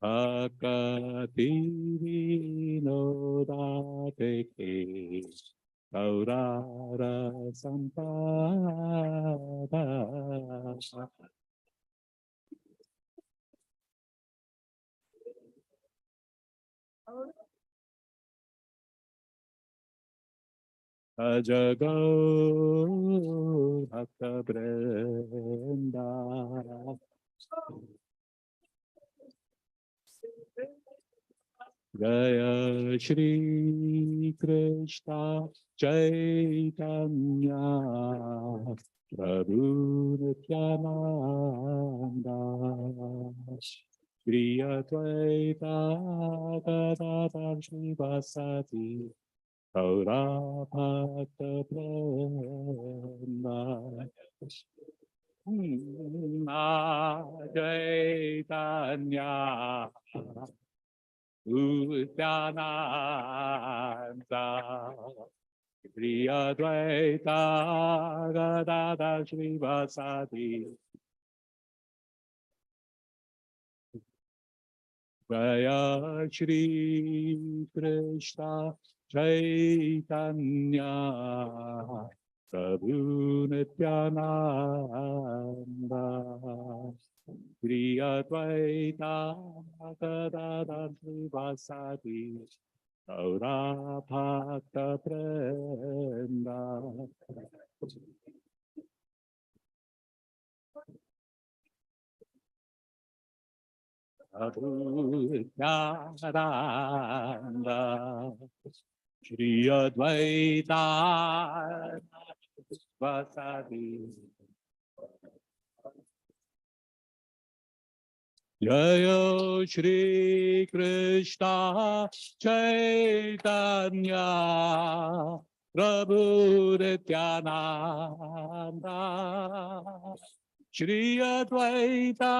Akatirinodateke Gaurara Sampada Ajago Bhakta Brenda Jaya Shri Krishna Chaitanya Prabhu Nityananda Shri Advaita Gadadhar Srivasati Gaura Bhakta Vrinda Chaitanya Nityananda Shri Advaita Gadadhar Srivasati Jaya Shri Krishna Chaitanya Prabhu Nityananda Shri Advaita Gadadhar Srivasati Gaura Bhakta Vrinda Adhutananda Shri Advaita Vasadi Jaya Shri Krishna Chaitanya Prabhu Nityananda Shri Advaita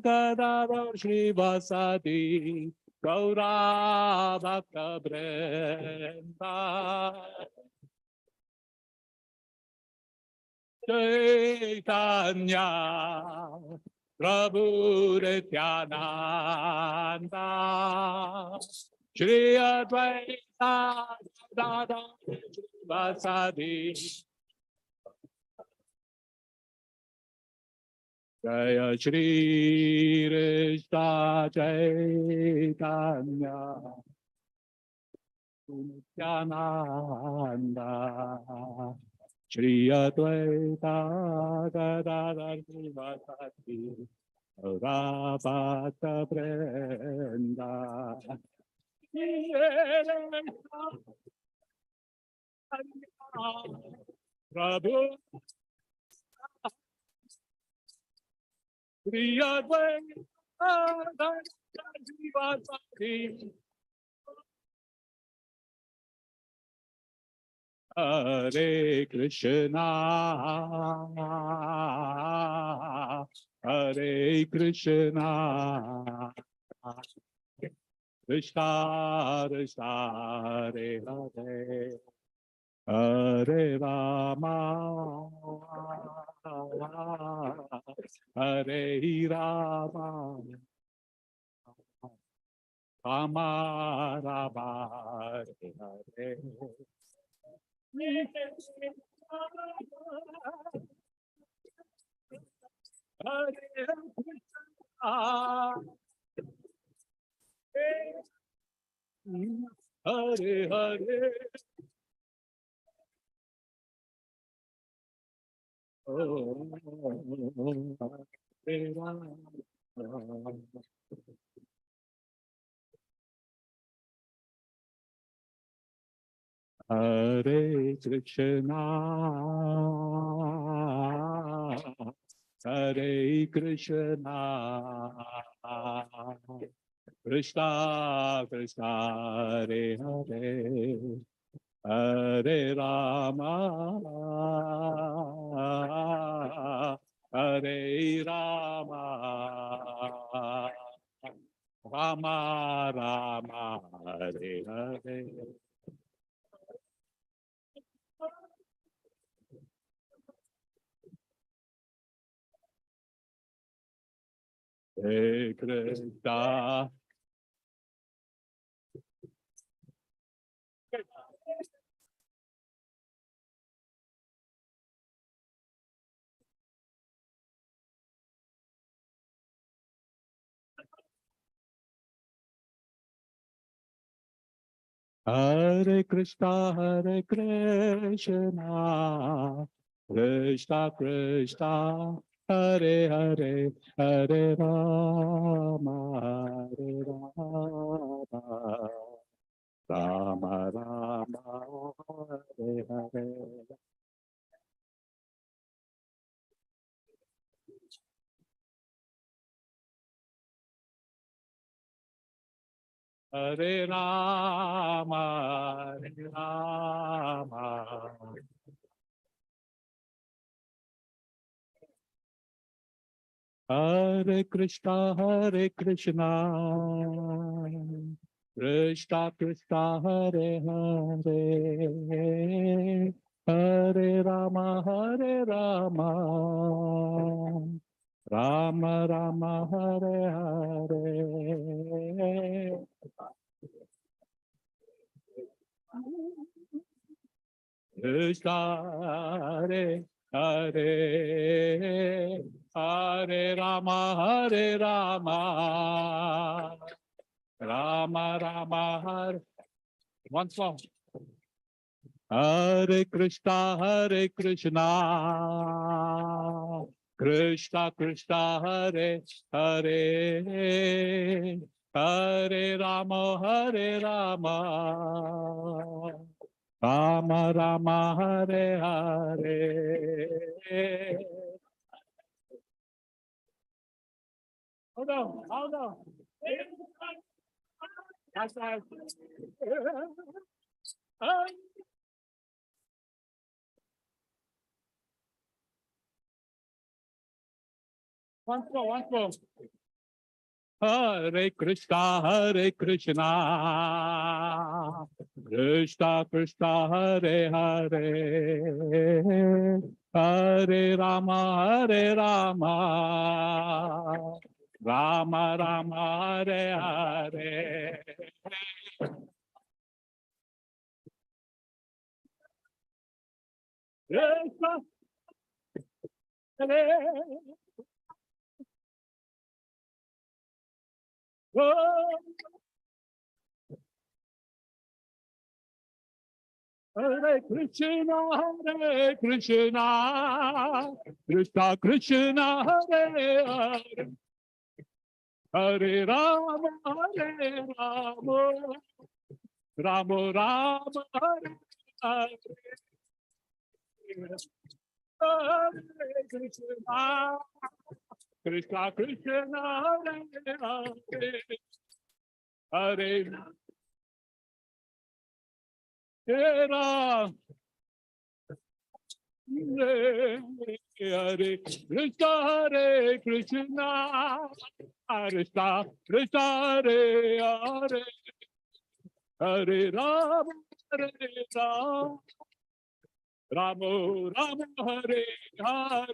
Gadadhar Srivasati Gaura Bhakta Vrinda Chaitanya Prabhu Nityananda Shri Advaita Gadadhar Srivasati Jaya Shri Krishna Chaitanya Nityananda Shri Advaita Gadadhar Srivasati Gaura Bhakta Vrinda Prabhu Shri Advaita Gadadhar Srivasati Hare Krishna Hare Krishna Krishna Krishna Hare Hare Hare Rama Hare Rama Rama Rama Hare Hare Hare Hare Hare Krishna Hare Krishna Krishna Krishna Hare Hare Hare Rama Hare Rama Rama Rama Hare Hare Hare Krishna. Hare Krishna, Hare Krishna, Krishna Krishna, Hare Hare, Hare Rama, Hare Rama, Rama Rama, Hare Hare. Hare Rama, Hare Rama, Hare Krishna, Hare Krishna, Krishna Krishna, Hare Hare, Hare Rama, Hare Rama, Rama Rama, Hare Hare. Krishna Hare Hare, Hare Rama, Hare Rama, Rama Rama, Hare. Once more. Hare Krishna, Hare Krishna, Krishna Krishna, Hare Hare, Hare Rama, Hare Rama, Rama Rama, Hare Hare. Hold on, hold on. That's right. Once more, once more. Hare Krishna, Hare Krishna, Krishna Krishna, Hare Hare, Hare Rama, Hare Rama, Rama Rama, Hare Hare. Krishna, Hare, Hare Krishna, Hare Krishna, Krishna Krishna, Hare Hare, Hare Rama, Hare Rama, Rama Rama, Hare Hare, Hare Krishna, Krishna Krishna, Hare Hare, Hare Rama. Hare Krishna, Hare Krishna, Krishna Krishna, Hare Hare, Hare Rama, Hare Rama, Rama Rama, Hare Hare,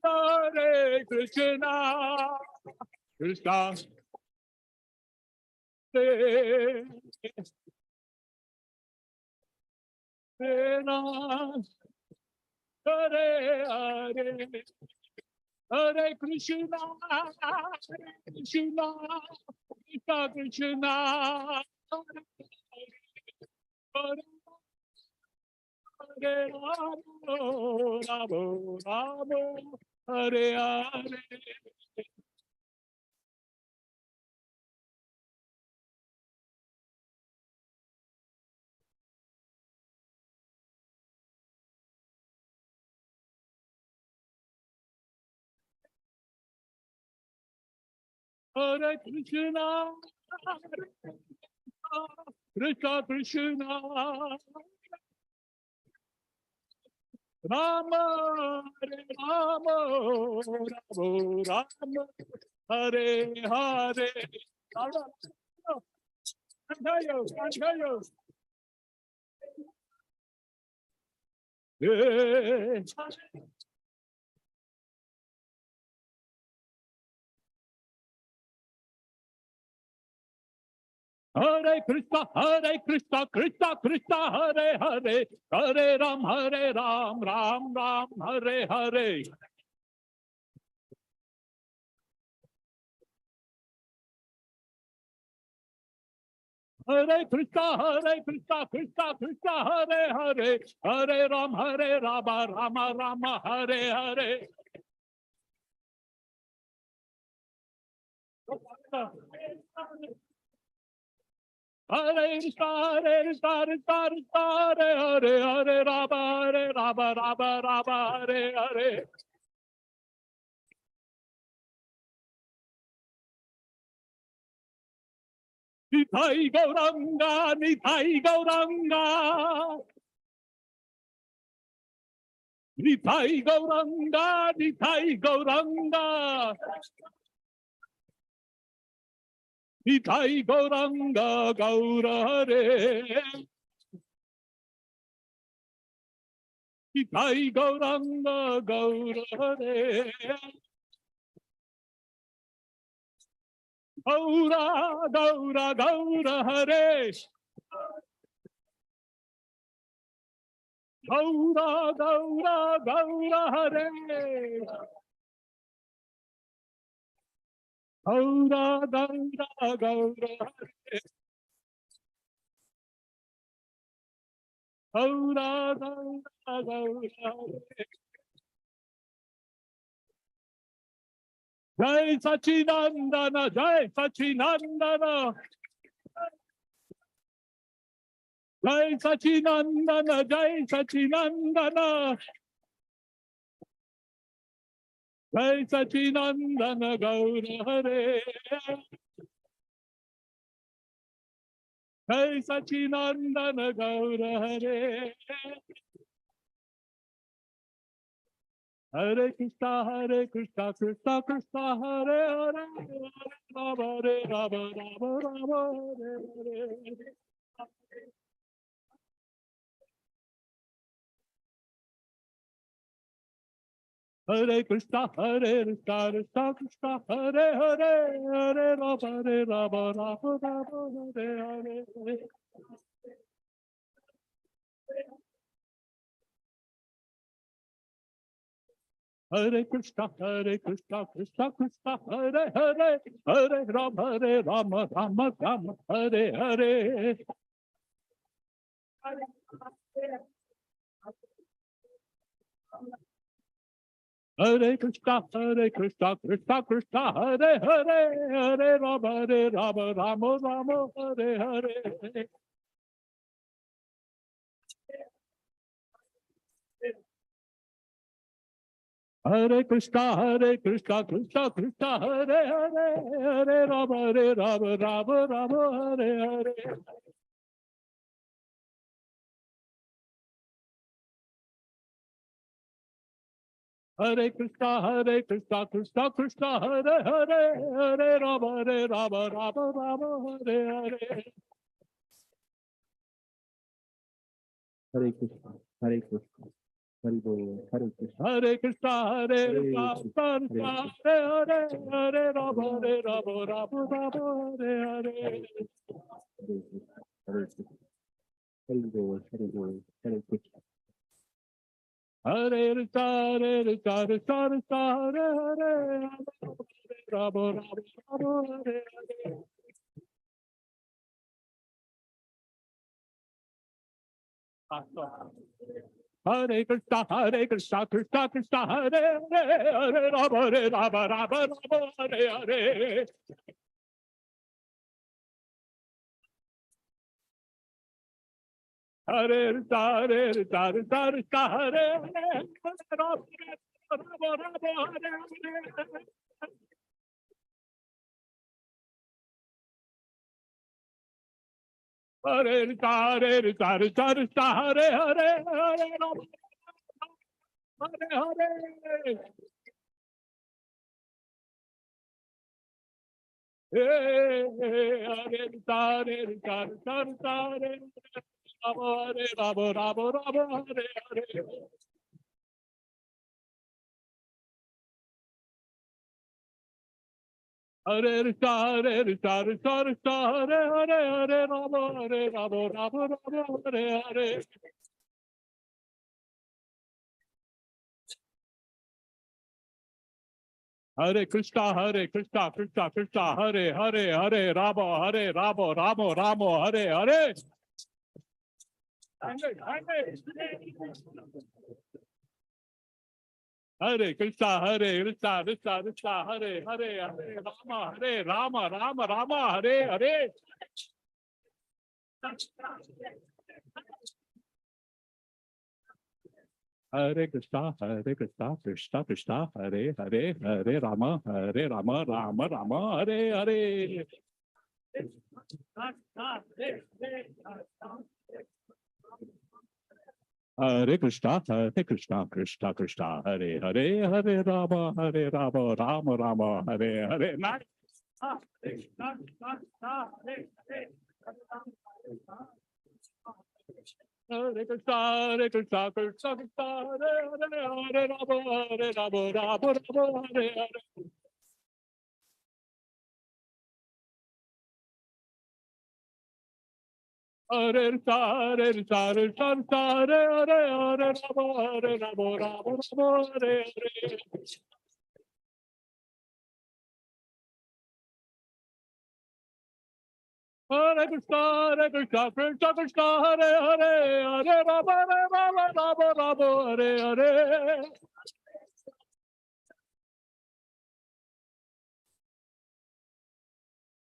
Hare Krishna, Krishna, Hare Rama, Hare Hare, Hare Krishna, Hare Krishna, Krishna Krishna, Hare Hare Rama, Rama Rama, Hare Hare. Hare Krishna, Krishna Krishna, Rama, Hare Rama, Rama Rama, Hare Hare. Cantayo, cantayo. Hare Krishna, Krishna Krishna, Hare Hare, Hare Ram, Ram Ram, Hare Hare. Hare Krishna, Krishna Krishna, Hare Hare, Hare Rama, Rama Rama, Hare Hare. Hare Krishna, Hare Rama, Rama, Hare Hare. Nitai Gauranga, Nitai Gauranga. Nitai Gauranga, Nitai Gauranga. Nitai Gauranga, Gaura Hare. Nitai Gauranga, Gaura Hare. Gaura, Gaura, Gaura Hare. Gaura, Gaura, Gaura Hare. Gaura, Gaura, Gaura Hare. Gaura, Gaura, Gaura Hare. Jai Sachinandana, Jai Sachinandana. Jai Sachinandana, Jai Sachinandana. Jai Sachinandana, Gaura Hare. Jai Sachinandana, Gaura Hare. Hare Krishna, Krishna Krishna, Hare Hare, Rama, Hare Rama, Rama Rama, Hare Hare. Hare Krishna, Krishna Krishna, Hare Hare, Hare Rama, Rama Rama, Hare Hare. Hare Krishna, Krishna Krishna, Hare Hare, Hare Rama, Rama Rama, Hare Hare. Hare Krishna, Krishna Krishna, Hare Hare, Hare Rama, Rama Rama, Hare Hare. Hare Krishna, Krishna Krishna, Hare Hare, Hare Rama, Rama Rama, Hare Hare. Hare Krishna, Krishna Krishna, Hare Hare, Hare Rama, Rama Rama, Hare Hare. Hare Krishna, Hare Krishna, Hare Bol, Hare Krishna, Hare Krishna, Krishna Krishna, Hare Hare, Hare Rama, Rama Rama, Hare Hare. Hare Krishna, Hare Bol, Hare Bol, Hare Krishna. Hare Krishna, Krishna Krishna, Hare Hare, Rama Rama, Hare Hare. Hare Krishna, Krishna Krishna, Hare Hare, Hare Rama, Rama Hare Hare. Hare Krishna, Krishna Hare Hare, Rama Rama, Hare Hare. Hare Krishna, Hare Hare, Hare Rama, Hare Hare. Hare Krishna, Hare Rama, Hare Hare. Hare Krishna, Hare Krishna, Krishna Krishna, Hare Hare, Hare Rama, Rama Rama, Hare Hare. Hare Krishna, Krishna Krishna, Hare Hare, Hare Rama, Rama Rama, Hare Hare. Hare Krishna, Krishna Krishna, Hare Hare, Hare Rama, Rama, Hare Hare. Hare Krishna, Krishna Krishna, Hare Hare, Hare Rama, Rama, Hare Hare. Hare Krishna, Krishna Krishna, Hare Hare, Hare Rama, Rama, Hare Hare. Hare Krishna, Krishna Krishna, Hare Hare, Hare Rama, Rama, Hare Hare. Hare Krishna, Hare Hare, Hare Rama, Rama, Hare Hare. Hare Krishna, Krishna Krishna, Hare Hare, Hare Rama, Rama, Hare Hare.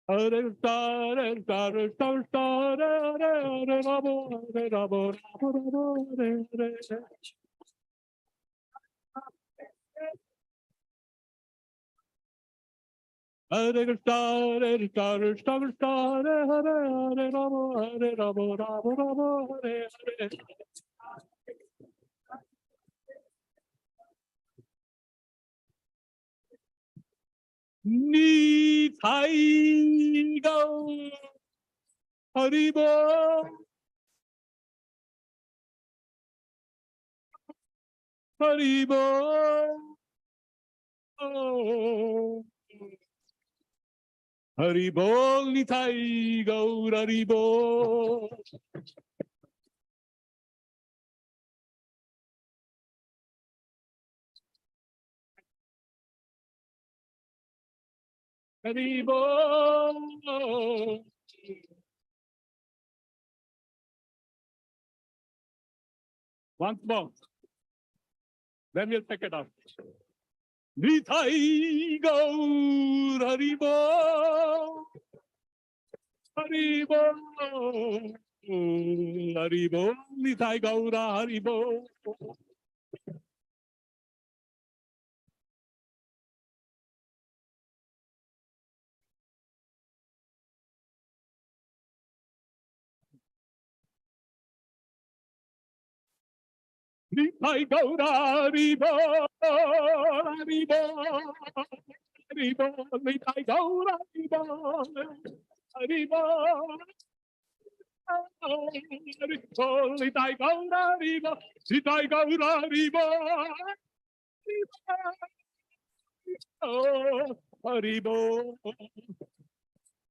Hare Krishna, Krishna, Hare Hare, Hare Rama, Hare Hare. Hare Krishna, Krishna Krishna, Hare Hare, Hare Rama, Rama, Hare Hare. Nitai Gaur Haribo, Haribo, Haribo, Nitai Gaur Haribo. Haribo. Once more. Then we'll pick it up. Nitai Gaur Haribo, Haribo, Haribo, Nitai Gaur Haribo. Nitai Gaur Haribo, Haribo, Haribo, Nitai Gaur Haribo, Haribo. Haribo, Nitai Gaur Haribo, Nitai Gaur Haribo, Haribo.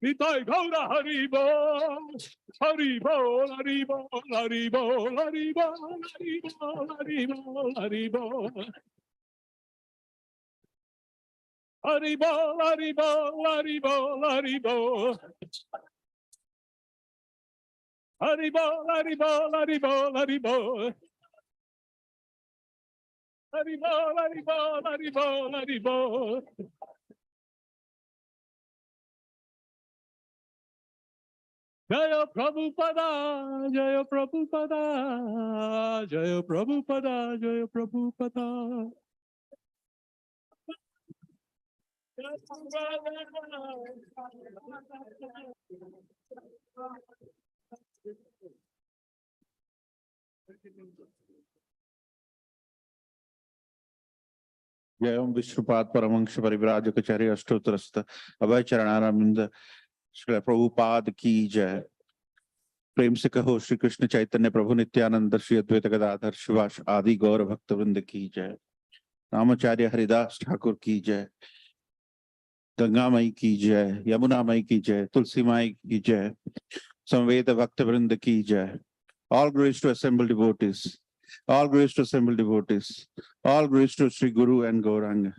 Nitai Gaur Haribo, Haribo, Haribo, Haribo, Haribo, Haribo, Haribo, Haribo. Haribo, Haribo, Haribo, Haribo. Haribo, Haribo, Haribo, Haribo. Haribo, Haribo, Haribo, Haribo. Jaya Prabhupada, Jaya Prabhupada, Jaya Prabhupada, Jaya Prabhupada. जय ओम विष्णुपाद परमहंस परिव्राजकाचार्य अष्टोत्तरस्थ अभय चरणारविंद श्री प्रभुपाद की जय। प्रेम से कहो श्री कृष्ण चैतन्य प्रभु नित्यानंद श्री अद्वैत गदाधर शिवास आदि गौर भक्त वृंद की जय। रामाचार्य हरिदास ठाकुर की जय। गंगा माई की जय, यमुना माई की जय, तुलसी माई की जय, समवेत भक्त वृंद की जय. All glories to assembled devotees. All glories to assembled devotees. All glories to Sri Guru and Gauranga.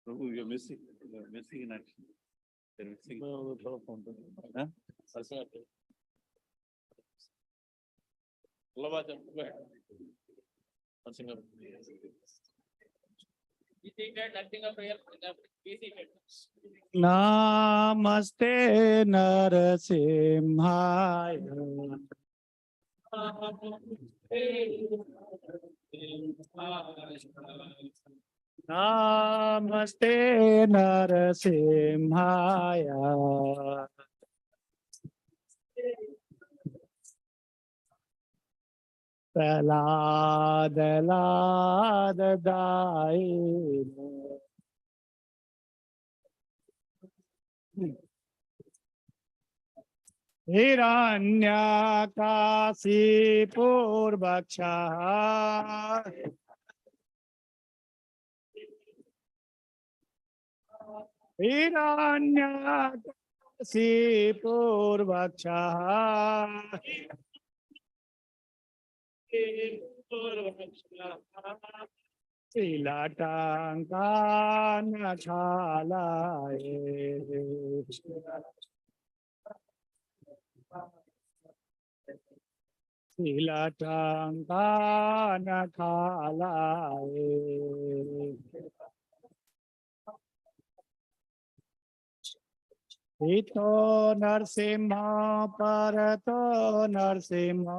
Prabhu, you're missing in action. You're missing. Huh? Namaste Narasimhaya. Namaste Narasimhaya. Prahlad Daino. Hiranyakasipurvaksha. Hiranyakasipurvaksha. Silatangkanakalaye. Silatangkanakalaye. Ito Narsimha Parato Narsimha.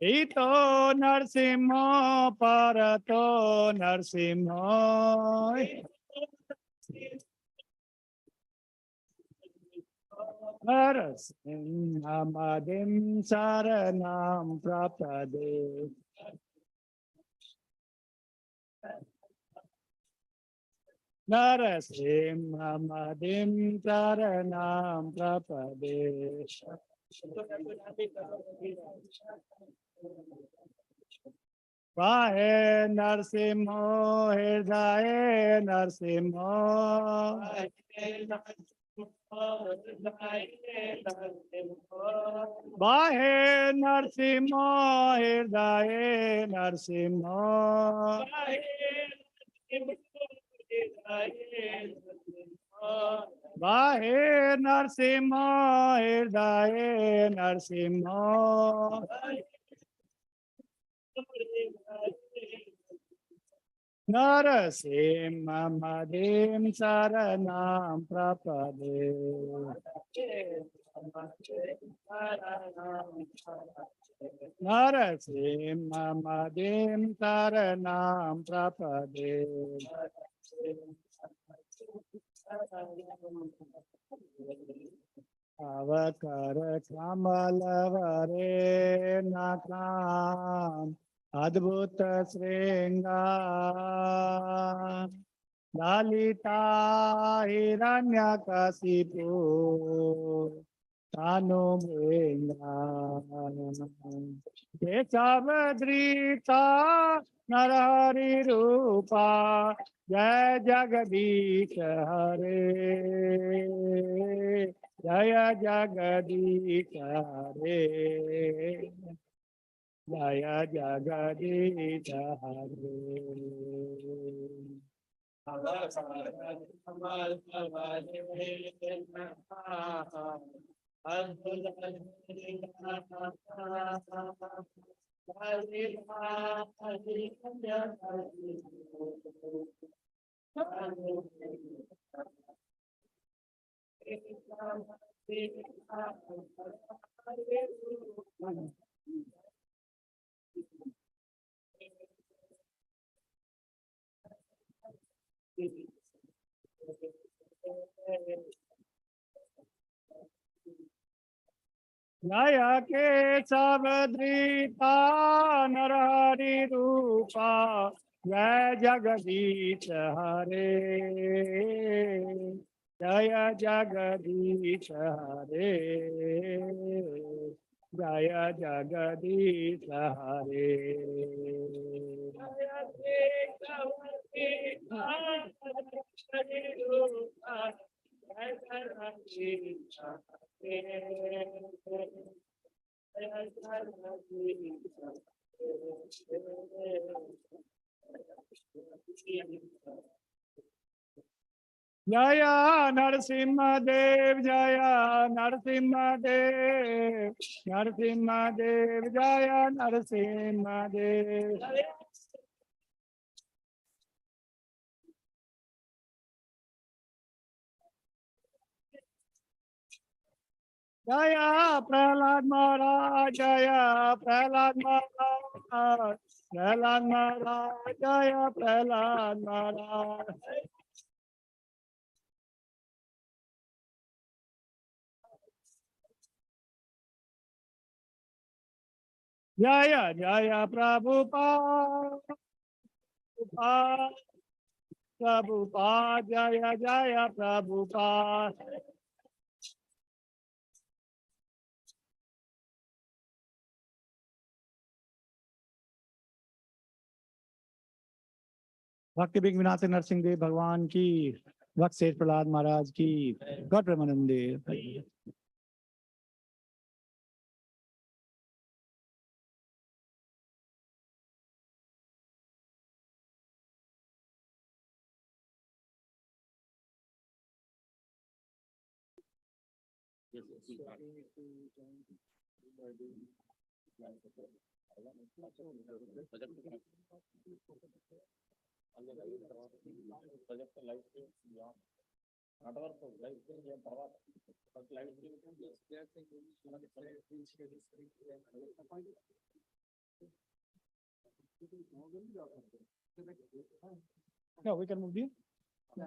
Ito Narsimha Parato Narsimha. Narasimhamadim Saranam Prapade. Narasimhamadim Saranam Prapade. Vahe Narsimho Hirdaye Narsimho. Vahe Narsimho Hirdaye Narsimho. Vahe Narsimho Hirdaye Narsimho. Narasimhamadim Saranam Prapade. Narasimhamadim Saranam Prapade. Avakara Kamalavare Nakam Adbhuta Sringa Lalita Hiranyakasipu Tanu Bringa Kesavadrita Narahari Rupa Jai Jagadish Hare Jaya Jagadish Hare Jaya Jagadish Hare. Jaya Kesavadrita Narahari Rupa Jai Jagadish Hare Jaya Jagadish Hare, Jaya Jagadish Hare. Jaya Jagadish Jaya Narasimha Dev, Jaya Narasimha Dev, Narasimha Dev, Jaya Narasimha Dev. Jaya Prahlad Maharaj, Jaya Prahlad Maharaj, Prahlad Maharaj, Jaya Prahlad Maharaj. Jaya Jaya Prabhupada, Prabhupada, Prabhupada, Jaya Jaya Prabhupada. भक्ति big Vinayak Narsingh Dev भगवान की, भक्त सेठ प्रहलाद महाराज की, गौर प्रेमानंद देव। Yeah, we can move you. Yeah.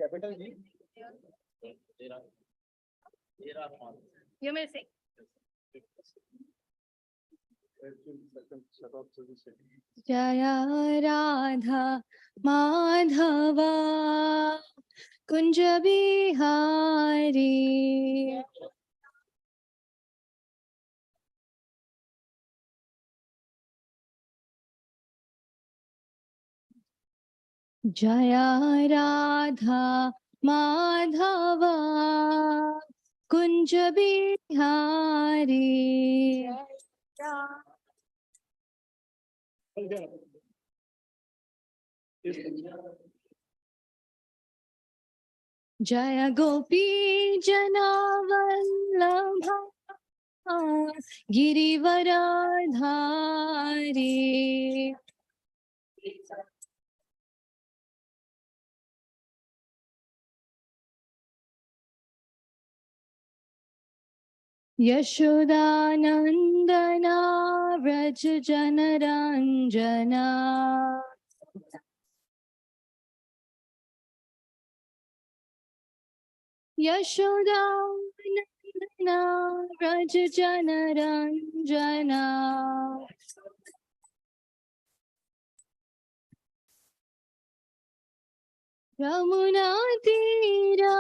Capital G. You may say. Jaya Radha Madhava Kunja Bihari. Jaya Radha Madhava Kunja Bihari. Jaya Gopi Janavallabha Girivaradhari. Yashodanandana Vraj Janaranjana. Yashodanandana Vraj Janaranjana. Yamuna Tira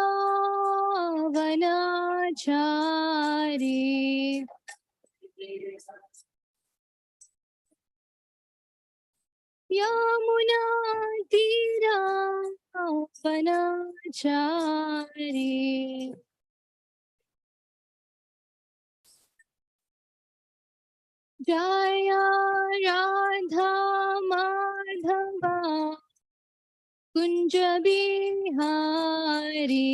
Vanachari. Yamuna Tira Vanachari. Jaya Radha Madhava Kunja Bihari.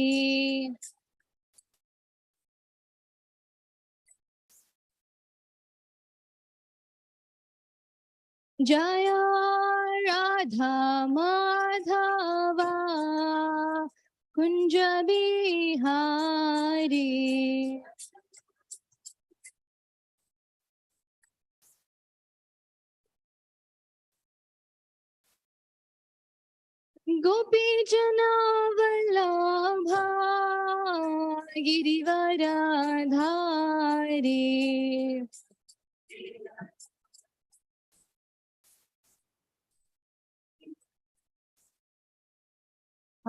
Jaya Radha Madhava Kunja Bihari. Gopi Jana Vallabha Girivaradhari.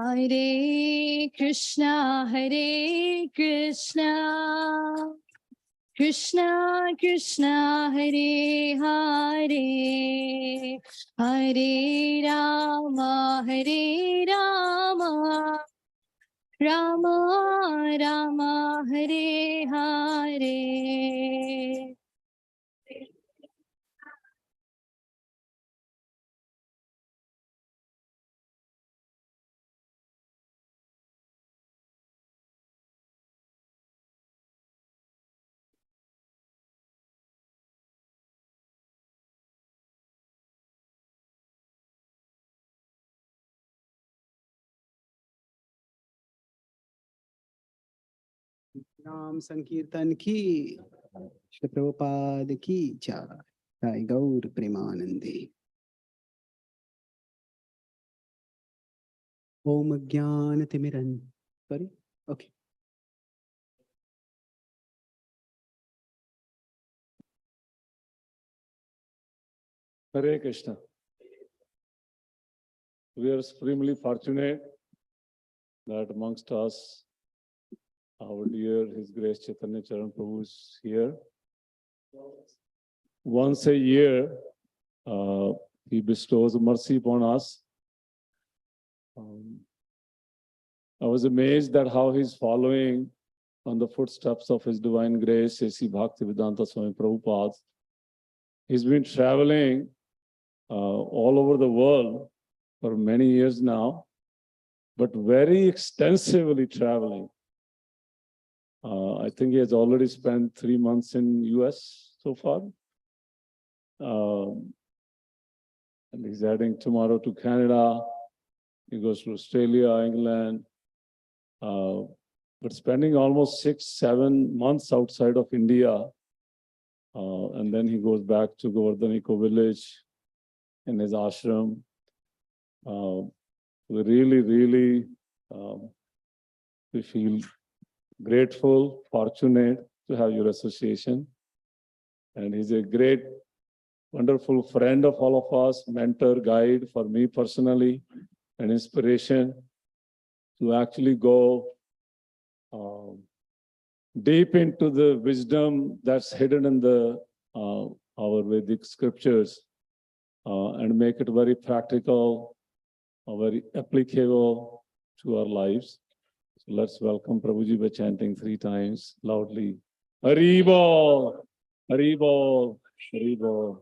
Hare Krishna, Krishna Krishna, Hare Hare, Hare Rama, Rama Rama, Hare Hare. नाम संकीर्तन की श्री प्रभुपाद की जय गौर प्रेमानंदे। ओम ज्ञान तिमिरन sorry okay Hare Krishna. We are supremely fortunate that amongst us, our dear His Grace Chaitanya Charan Prabhu is here. Once a year, he bestows mercy upon us. I was amazed at how he's following on the footsteps of His Divine Grace, A.C. Bhaktivedanta Swami Prabhupada. He's been traveling all over the world for many years now, but very extensively traveling. I think he has already spent 3 months in US so far. And he's heading tomorrow to Canada. He goes to Australia, England, but spending almost 6-7 months outside of India. And then he goes back to Govardhan Eco Village in his ashram. We really we feel grateful, fortunate to have your association. And he's a great, wonderful friend of all of us, mentor, guide for me personally, an inspiration to actually go deep into the wisdom that's hidden in the our Vedic scriptures and make it very practical, very applicable to our lives. So let's welcome Prabhuji by chanting 3 times loudly. Hari Bol, Hari Bol, Hari Bol.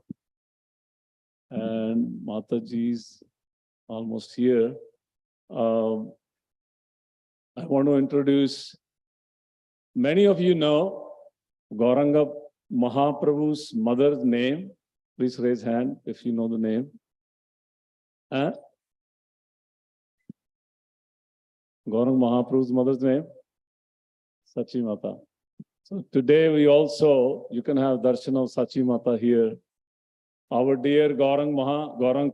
And Mataji's almost here. I want to introduce, many of you know Gauranga Mahaprabhu's mother's name. Please raise hand if you know the name. Gauranga Mahaprabhu's mother's name? Sachi Mata. So today we also, you can have darshan of Sachi Mata here. Our dear Gaurang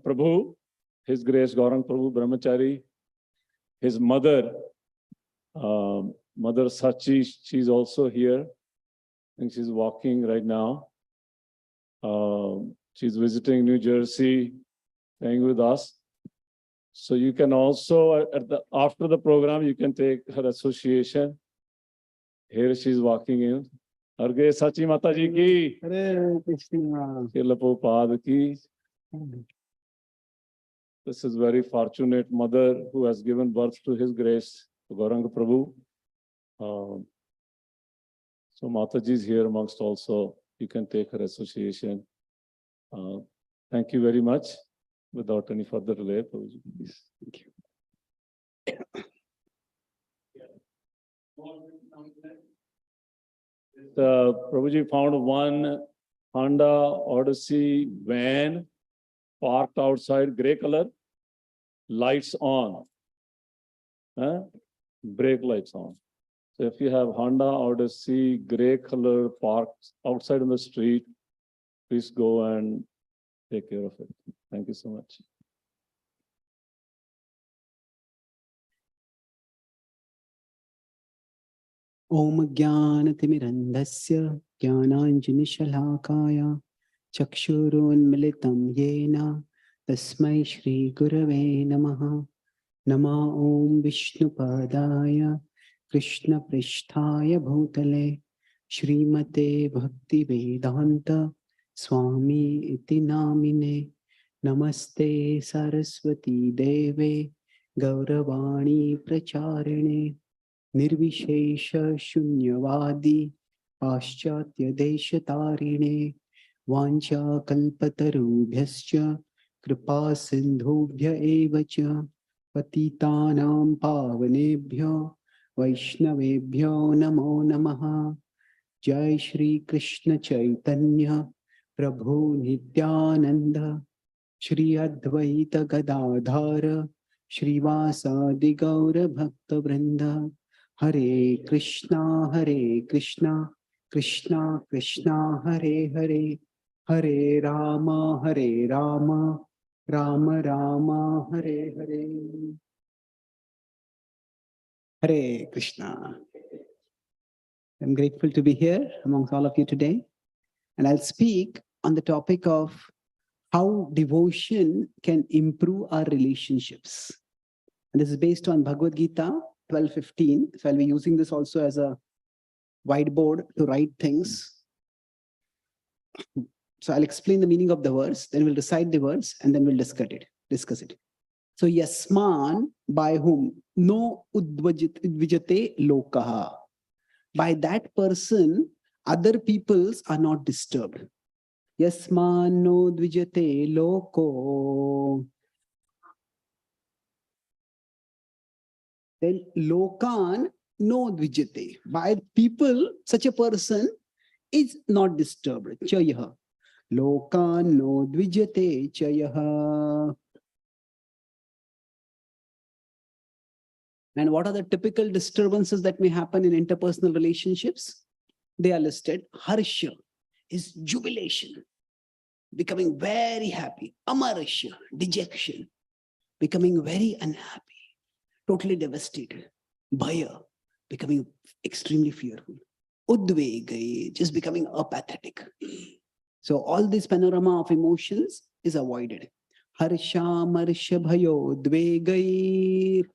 Prabhu, His Grace Gaurang Prabhu Brahmachari, his mother, Mother Sachi, she's also here. I think she's walking right now. She's visiting New Jersey, staying with us. So you can also, after the program, you can take her association. Here she's walking in. Arge Sachi Mataji ki. Hare Krishna. Srila Prabhupada ki. This is very fortunate mother who has given birth to His Grace, Gauranga Prabhu. So Mataji is here amongst also. You can take her association. Thank you very much. Without any further delay, Prabhuji, please. Thank you. Prabhuji found one Honda Odyssey van parked outside, gray color, lights on. Brake lights on. So if you have Honda Odyssey, gray color parked outside in the street, please go and take care of it. Thank you so much. Om Jnanatimirandhasya Jnananjanishalaakaya Chakshurunmilitam Yena Tasmai Shri Gurave Namaha. Nama Om Vishnupadaya Krishna Pristhaya Bhutale Shrimate Bhakti Vedanta Swami Iti Namine. Namaste Saraswati Deve Gauravani Pracharine Nirvishesha Shunyavadi Paschatya Deshatarine Vancha Kalpatarubhyascha Kripa Sindhubhya Evacha Patitanam Pavanebhyo Vaishnavebhyo Namo Namaha. Jai Shri Krishna Chaitanya Prabhu Nityananda Shri Advaita Gadadhara Shrivasadi Gaura Bhakta Vrinda. Hare Krishna, Krishna Krishna, Hare Hare, Hare Rama, Rama Rama, Hare Hare. Hare Krishna. I'm grateful to be here amongst all of you today. And I'll speak on the topic of how devotion can improve our relationships. And this is based on Bhagavad Gita 12:15. So I'll be using this also as a whiteboard to write things. So I'll explain the meaning of the verse, then we'll recite the words, and then we'll discuss it. So Yasman, by whom? No udvijate lokaha. By that person, other peoples are not disturbed. Yasman no dvijate loko. Then lokan no dvijate. By people, such a person is not disturbed. Chayaha. Lokan no dvijate chayaha. And what are the typical disturbances that may happen in interpersonal relationships? They are listed. Harsha is jubilation, becoming very happy. Amarasya, dejection, becoming very unhappy, totally devastated. Bhaya, becoming extremely fearful. Udvegai, just becoming apathetic. So all this panorama of emotions is avoided. Harsha, marsha, bhayo, dvegai.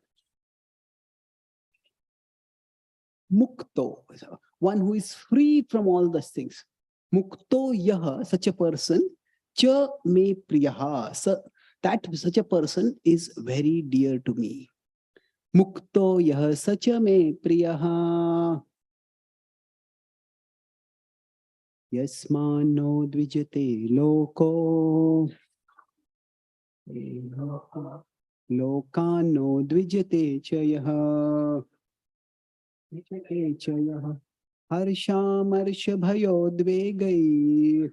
Mukto, one who is free from all those things. Mukto yaha, such a person, cha me priyaha, that such a person is very dear to me. Mukto yaha, sacha me priyaha. Yasmano dvijate loko. Lokano dvijate chayaha. Harsha bhayo dvegai.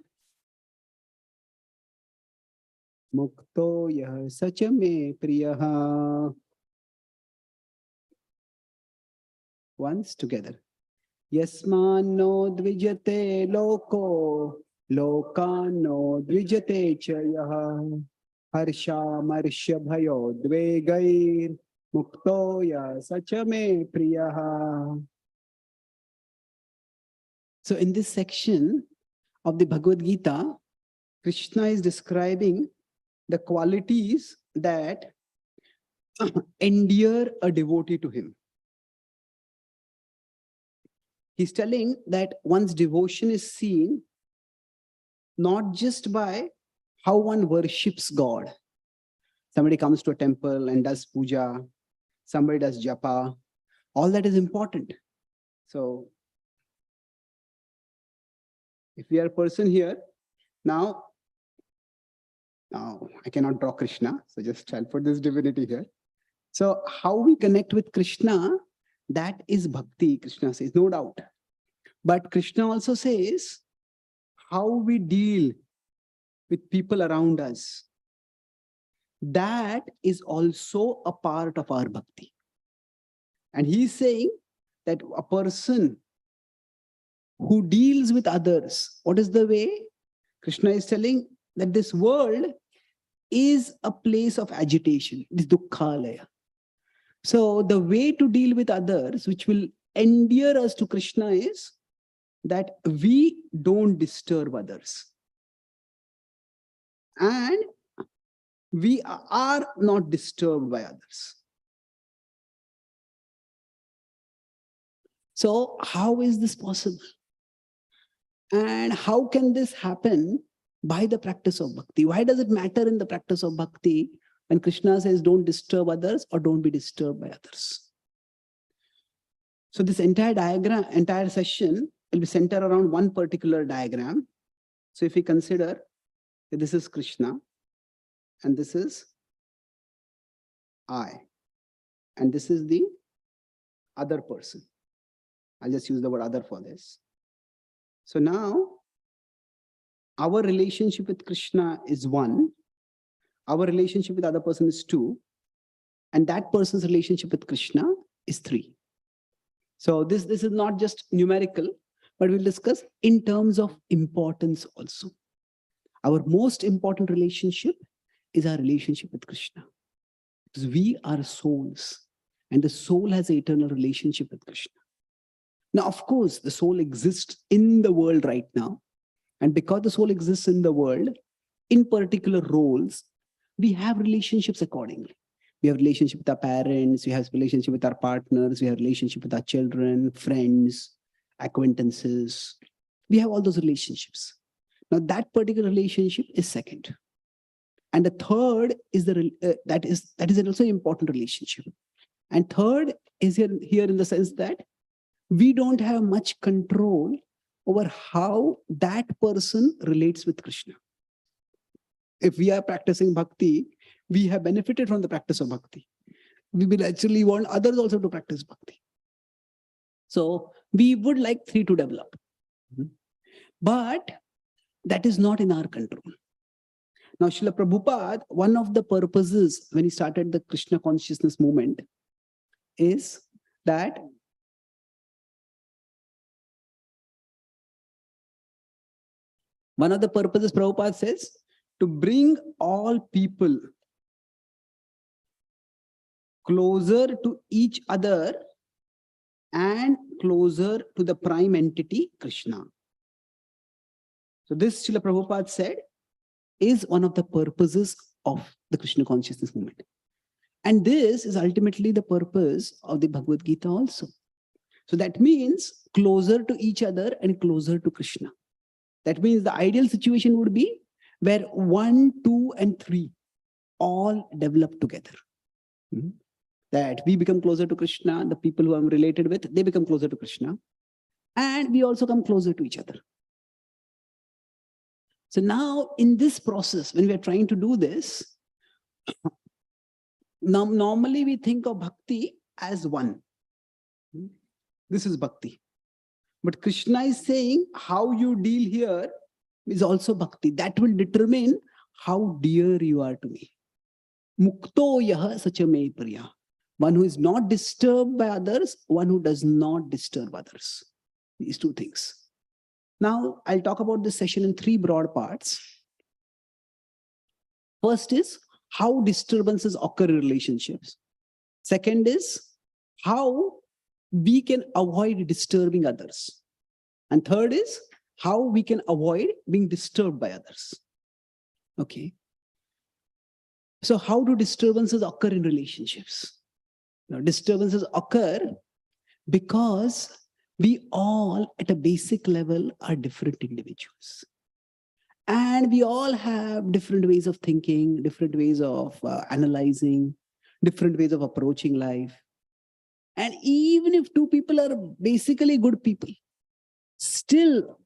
Mukto yah sacha me priyaha. Once together. Yasmano dvijate loko. Lokano dvijate chayaha. Harsha bhayo dvegai. Muktoya sachame priyaha. So in this section of the Bhagavad Gita, Krishna is describing the qualities that endear a devotee to him. He's telling that one's devotion is seen not just by how one worships God. Somebody comes to a temple and does puja. Somebody does japa. All that is important. So, if we are a person here, now I cannot draw Krishna, so just I'll put this divinity here. So, how we connect with Krishna, that is bhakti, Krishna says, no doubt. But Krishna also says how we deal with people around us. that is also a part of our bhakti. And he's saying that a person who deals with others, what is the way? Krishna is telling that this world is a place of agitation. It is dukkhalaya. So the way to deal with others, which will endear us to Krishna, is that we don't disturb others. And we are not disturbed by others. So how is this possible? And how can this happen? By the practice of bhakti. Why does it matter in the practice of bhakti when Krishna says don't disturb others or don't be disturbed by others? So this entire diagram, entire session will be centered around one particular diagram. So if we consider that this is Krishna and this is I, and this is the other person. I'll just use the word other for this. So now our relationship with Krishna is 1, our relationship with other person is 2, and that person's relationship with Krishna is 3. So this is not just numerical, but we'll discuss in terms of importance also. Our most important relationship is our relationship with Krishna. Because we are souls, and the soul has an eternal relationship with Krishna. Now, of course, the soul exists in the world right now. And because the soul exists in the world, in particular roles, we have relationships accordingly. We have relationship with our parents, we have relationship with our partners, we have relationship with our children, friends, acquaintances. We have all those relationships. Now, that particular relationship is second. And the third is that is also an important relationship. And third is here in the sense that we don't have much control over how that person relates with Krishna. If we are practicing bhakti, we have benefited from the practice of bhakti. We will actually want others also to practice bhakti. So we would like 3 to develop. But that is not in our control. Now, Srila Prabhupada, one of the purposes when he started the Krishna consciousness movement is that one of the purposes Prabhupada says to bring all people closer to each other and closer to the prime entity, Krishna. So this, Srila Prabhupada said, is one of the purposes of the Krishna consciousness movement. And this is ultimately the purpose of the Bhagavad Gita also. So that means closer to each other and closer to Krishna. That means the ideal situation would be where 1, 2, and 3 all develop together. That we become closer to Krishna, the people who I'm related with, they become closer to Krishna, and we also come closer to each other. So now in this process, when we are trying to do this, normally we think of bhakti as one. This is bhakti. But Krishna is saying how you deal here is also bhakti. That will determine how dear you are to me. Mukto yaha sachame priya. One who is not disturbed by others, one who does not disturb others. These 2 things. Now, I'll talk about this session in 3 broad parts. First is how disturbances occur in relationships. Second is how we can avoid disturbing others. And third is how we can avoid being disturbed by others. Okay. So how do disturbances occur in relationships? Now, disturbances occur because we all at a basic level are different individuals. And we all have different ways of thinking, different ways of analyzing, different ways of approaching life. And even if 2 people are basically good people, still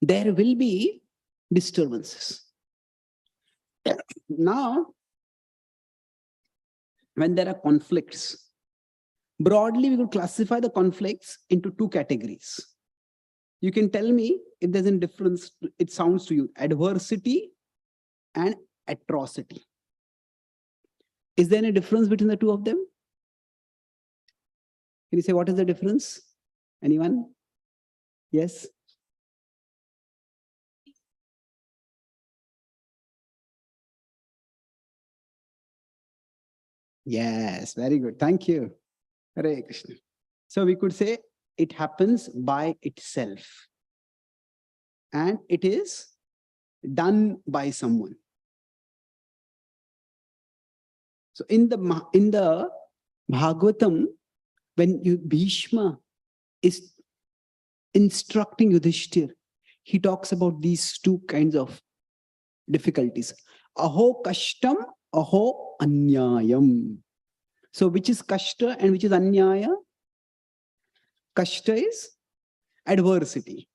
there will be disturbances. Now, when there are conflicts, broadly we could classify the conflicts into 2 categories. You can tell me if there's a difference, it sounds to you, adversity and atrocity. Is there any difference between the two of them? Can you say what is the difference? Anyone? Yes? Yes, very good. Thank you. Hare Krishna. So we could say it happens by itself. And it is done by someone. So in the Bhagavatam, when Bhishma is instructing Yudhishthir, he talks about these two kinds of difficulties. Aho kashtam, aho anyayam. So which is kashta and which is anyaya? Kashta is adversity.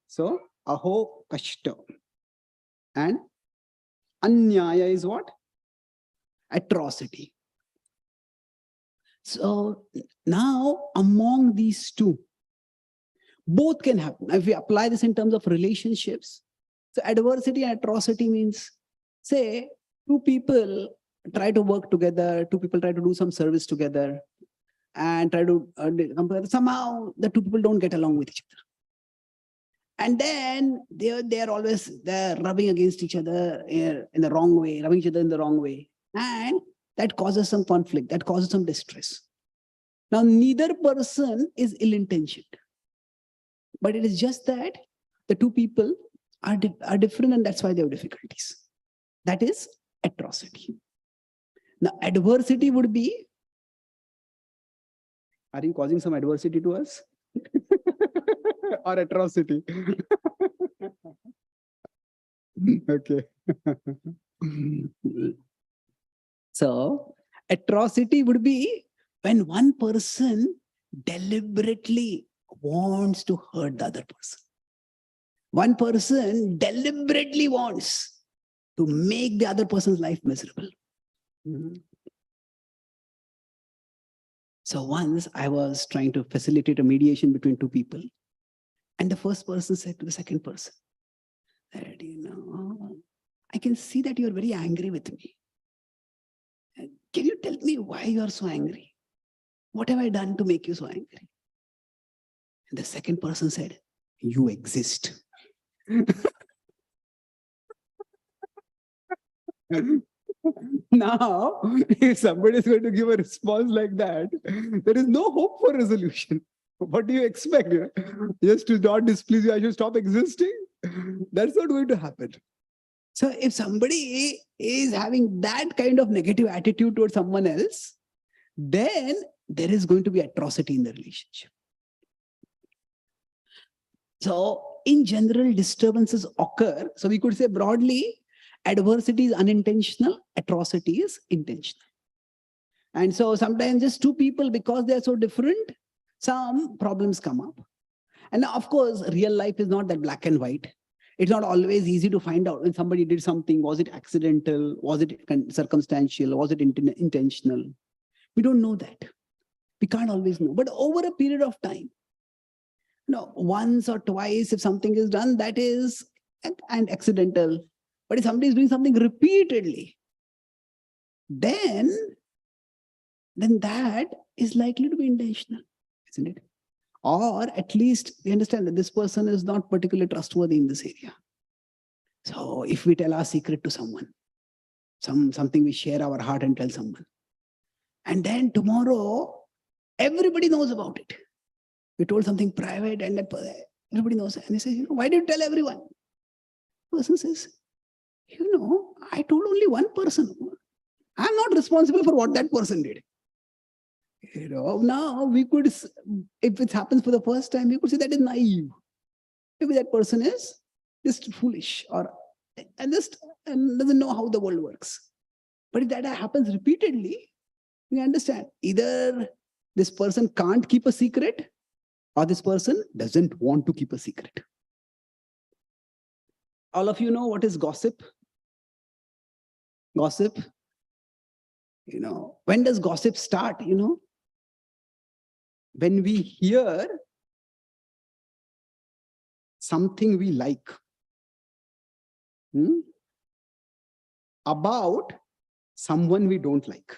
So aho kashta. And anyaya is what? Atrocity. So now among these two, both can happen. If we apply this in terms of relationships, so adversity and atrocity means, say, two people try to work together, two people try to do some service together, and try to somehow the two people don't get along with each other. And then they're always rubbing against each other in the wrong way, rubbing each other in the wrong way. And that causes some conflict, that causes some distress. Now, neither person is ill-intentioned, but it is just that the two people are different, and that's why they have difficulties. That is atrocity. Now, adversity would be, are you causing some adversity to us? Or atrocity? Okay. So, atrocity would be when one person deliberately wants to hurt the other person. One person deliberately wants to make the other person's life miserable. So once I was trying to facilitate a mediation between two people, and the first person said to the second person that, I can see that you're very angry with me. Can you tell me why you are so angry? What have I done to make you so angry? And the second person said, you exist. Now, if somebody is going to give a response like that, there is no hope for resolution. What do you expect? Just to not displease you, I should stop existing? That's not going to happen. So if somebody is having that kind of negative attitude towards someone else, then there is going to be atrocity in the relationship. So in general, disturbances occur. So we could say broadly, adversity is unintentional, atrocity is intentional. And so sometimes just two people, because they are so different, some problems come up. And of course, real life is not that black and white. It's not always easy to find out when somebody did something. Was it accidental? Was it circumstantial? Was it intentional? We don't know that. We can't always know. But over a period of time, once or twice, if something is done, that is an accidental. But if somebody is doing something repeatedly, then that is likely to be intentional, isn't it? Or at least we understand that this person is not particularly trustworthy in this area. So if we tell our secret to someone, something we share our heart and tell someone, and then tomorrow everybody knows about it. We told something private and everybody knows it. And they say, why did you tell everyone? The person says, I told only one person. I'm not responsible for what that person did. Now we could, if it happens for the first time, we could say that is naive. Maybe that person is just foolish and doesn't know how the world works. But if that happens repeatedly, we understand either this person can't keep a secret or this person doesn't want to keep a secret. All of you know what is gossip? Gossip. When does gossip start? When we hear something we like. about someone we don't like.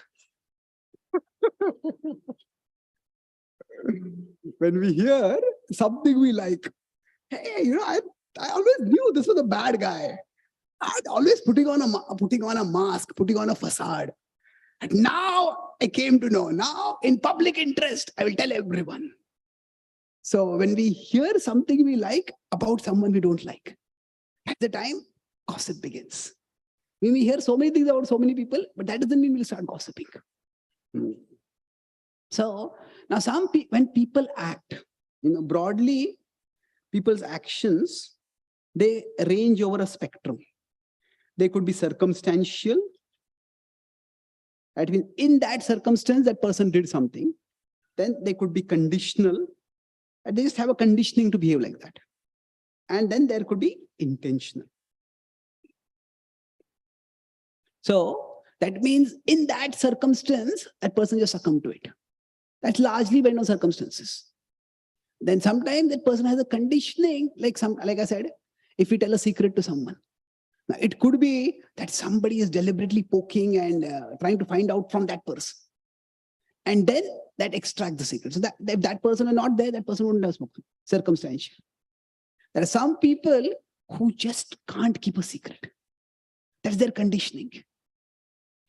When we hear something we like, hey, I always knew this was a bad guy. I always putting on a mask, putting on a facade. And now I came to know, now in public interest, I will tell everyone. So when we hear something we like about someone we don't like, at the time, gossip begins. We may hear so many things about so many people, but that doesn't mean we'll start gossiping. So now when people act, broadly, people's actions, they range over a spectrum. They could be circumstantial. That means in that circumstance, that person did something. Then they could be conditional. And they just have a conditioning to behave like that. And then there could be intentional. So that means in that circumstance, that person just succumbed to it. That's largely based on circumstances. Then sometimes that person has a conditioning, like I said, if we tell a secret to someone. Now, it could be that somebody is deliberately poking and trying to find out from that person. And then that extracts the secret. So that if that person is not there, that person wouldn't have spoken. Circumstantial. There are some people who just can't keep a secret. That's their conditioning.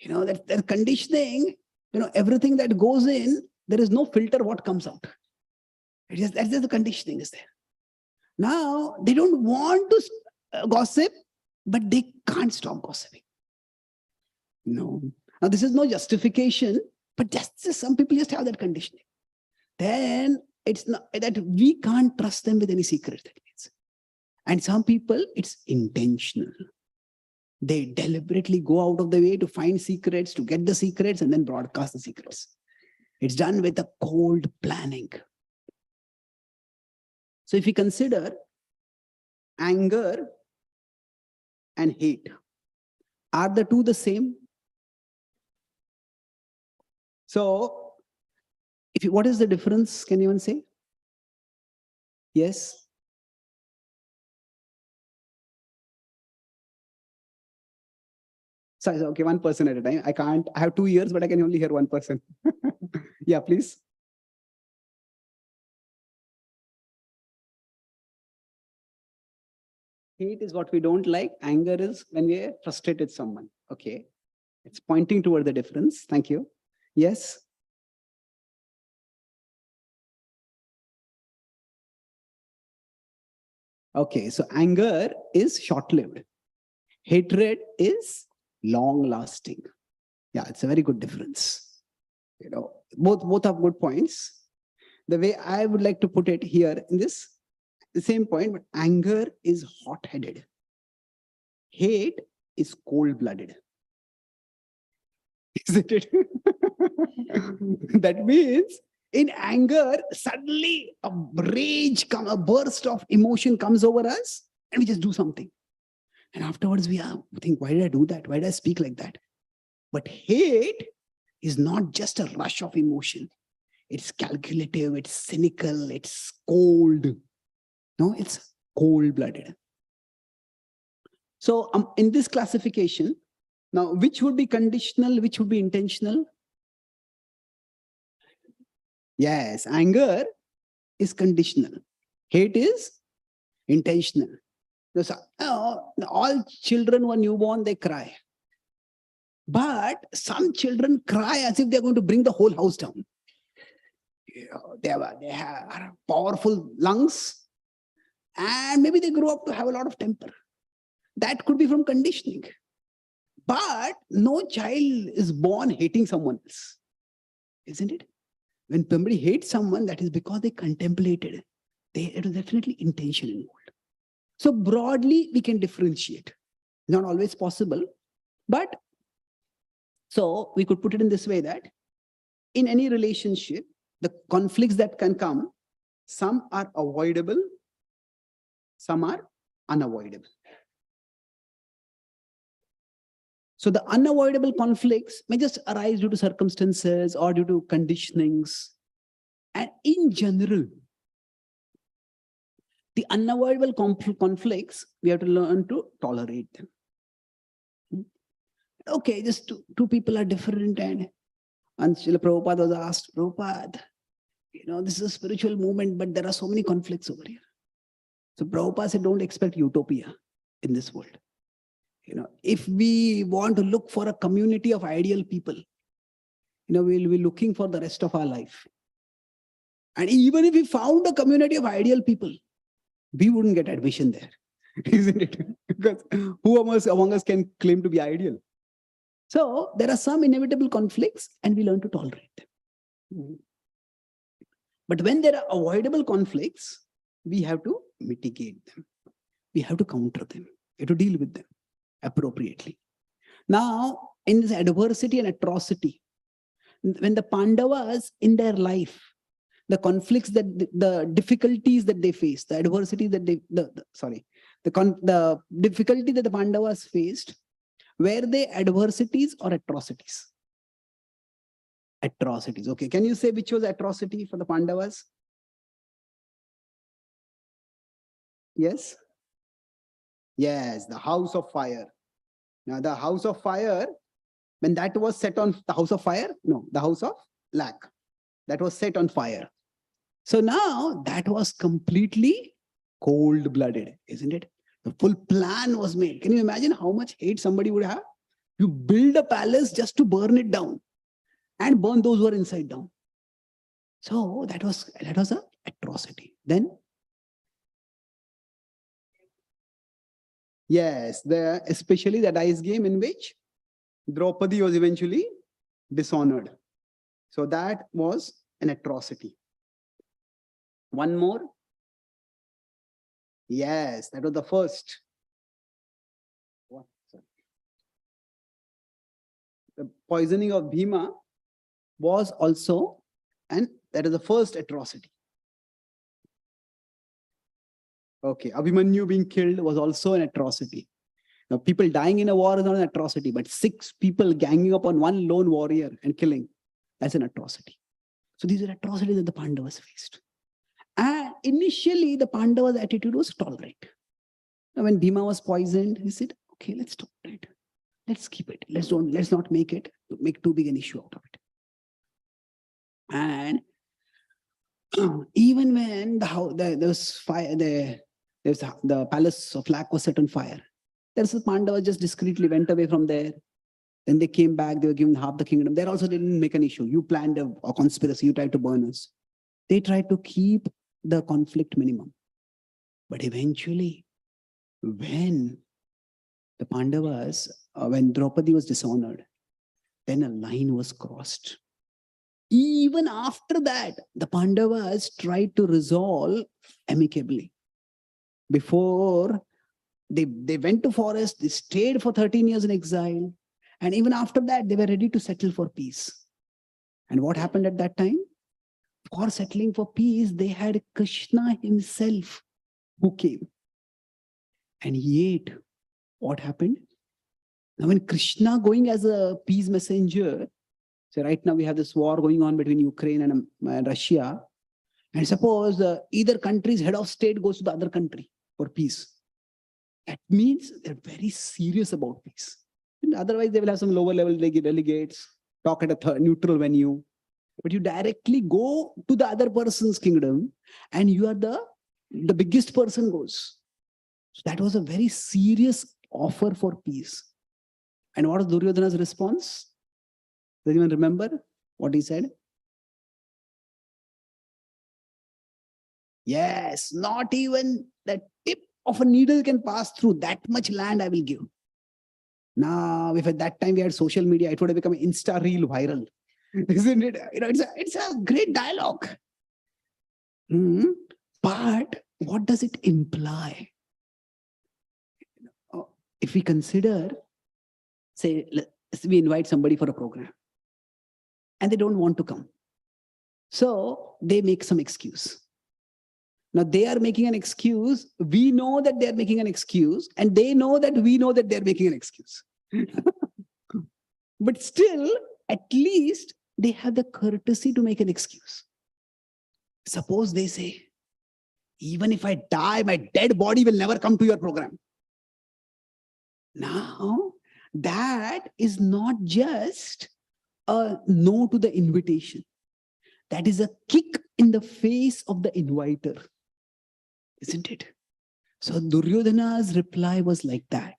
That their conditioning, everything that goes in, there is no filter what comes out. That's just the conditioning is there. Now, they don't want to gossip, but they can't stop gossiping. No. Now, this is no justification, but just some people just have that conditioning. Then it's not that we can't trust them with any secret. That means. And some people, it's intentional. They deliberately go out of the way to find secrets, to get the secrets, and then broadcast the secrets. It's done with a cold planning. So if you consider anger and hate, are the two the same? So what is the difference? Can anyone say? Yes? Sorry, okay, one person at a time. I have 2 ears, but I can only hear one person. Yeah, please. Hate is what we don't like. Anger is when we are frustrated with someone. Okay. It's pointing toward the difference. Thank you. Yes. Okay. So anger is short-lived. Hatred is long-lasting. Yeah, it's a very good difference. Both have good points. The way I would like to put it here in this, the same point, but anger is hot-headed. Hate is cold-blooded. Isn't it? That means in anger, suddenly a rage, a burst of emotion comes over us, and we just do something. And afterwards, we think, why did I do that? Why did I speak like that? But hate is not just a rush of emotion. It's calculative, it's cynical, it's cold. No, it's cold-blooded. So in this classification, now which would be conditional, which would be intentional? Yes, anger is conditional. Hate is intentional. All children who are newborn, they cry. But some children cry as if they're going to bring the whole house down. They have powerful lungs, and maybe they grow up to have a lot of temper. That could be from conditioning. But no child is born hating someone else. Isn't it? When somebody hates someone, that is because they contemplated. It was definitely intention involved. So broadly, we can differentiate. Not always possible, but so we could put it in this way that in any relationship, the conflicts that can come, some are avoidable, some are unavoidable. So the unavoidable conflicts may just arise due to circumstances or due to conditionings. And in general, the unavoidable conflicts, we have to learn to tolerate them. Okay, just two people are different. And Srila Prabhupada was asked, Prabhupada, this is a spiritual movement, but there are so many conflicts over here. So Prabhupada said, don't expect utopia in this world. If we want to look for a community of ideal people, we'll be looking for the rest of our life. And even if we found a community of ideal people, we wouldn't get admission there, isn't it? Because who among us can claim to be ideal? So there are some inevitable conflicts and we learn to tolerate them. But when there are avoidable conflicts, we have to mitigate them. We have to counter them. We have to deal with them appropriately. Now, in this adversity and atrocity, when the Pandavas in their life, the conflicts the difficulties that they face, the adversity that the difficulty that the Pandavas faced, were they adversities or atrocities? Atrocities. Okay, can you say which was atrocity for the Pandavas? Yes? Yes, the house of fire. Now the house of fire, when that was set on the house of fire, no, the house of lack, that was set on fire. So now that was completely cold-blooded, isn't it? The full plan was made. Can you imagine how much hate somebody would have? You build a palace just to burn it down and burn those who are inside down. So that was an atrocity. Then, yes, especially the dice game in which Draupadi was eventually dishonored. So that was an atrocity. One more. Yes, that was the first. What? The poisoning of Bhima was also, and that is the first atrocity. Okay, Abhimanyu being killed was also an atrocity. Now, people dying in a war is not an atrocity, but 6 people ganging up on one lone warrior and killing, that's an atrocity. So these are atrocities that the Pandavas faced. And initially, the Pandavas' attitude was tolerate. Now, when Bhima was poisoned, he said, okay, let's tolerate. Let's keep it. Let's not make too big an issue out of it. And even when there was fire, the palace of lack was set on fire, the Pandavas just discreetly went away from there. Then they came back, they were given half the kingdom. There also they didn't make an issue. You planned a conspiracy, you tried to burn us. They tried to keep the conflict minimum. But eventually, when the Pandavas, when Draupadi was dishonored, then a line was crossed. Even after that, the Pandavas tried to resolve amicably. Before they went to forest, they stayed for 13 years in exile. And even after that, they were ready to settle for peace. And what happened at that time? For settling for peace, they had Krishna himself who came. And yet, what happened? Now, when Krishna going as a peace messenger, so right now we have this war going on between Ukraine and Russia. And suppose either country's head of state goes to the other country for peace. That means they're very serious about peace. And otherwise, they will have some lower level delegates, talk at a neutral venue. But you directly go to the other person's kingdom and you are the biggest person goes. So that was a very serious offer for peace. And what was Duryodhana's response? Does anyone remember what he said? Yes, not even the tip of a needle can pass through. That much land I will give. Now, if at that time we had social media, it would have become Insta reel viral. Isn't it? It's a great dialogue. But what does it imply? If we consider, say, we invite somebody for a program and they don't want to come. So they make some excuse. Now they are making an excuse. We know that they're making an excuse and they know that we know that they're making an excuse. But still, at least they have the courtesy to make an excuse. Suppose they say, even if I die, my dead body will never come to your program. Now, that is not just a no to the invitation. That is a kick in the face of the inviter, isn't it? So Duryodhana's reply was like that.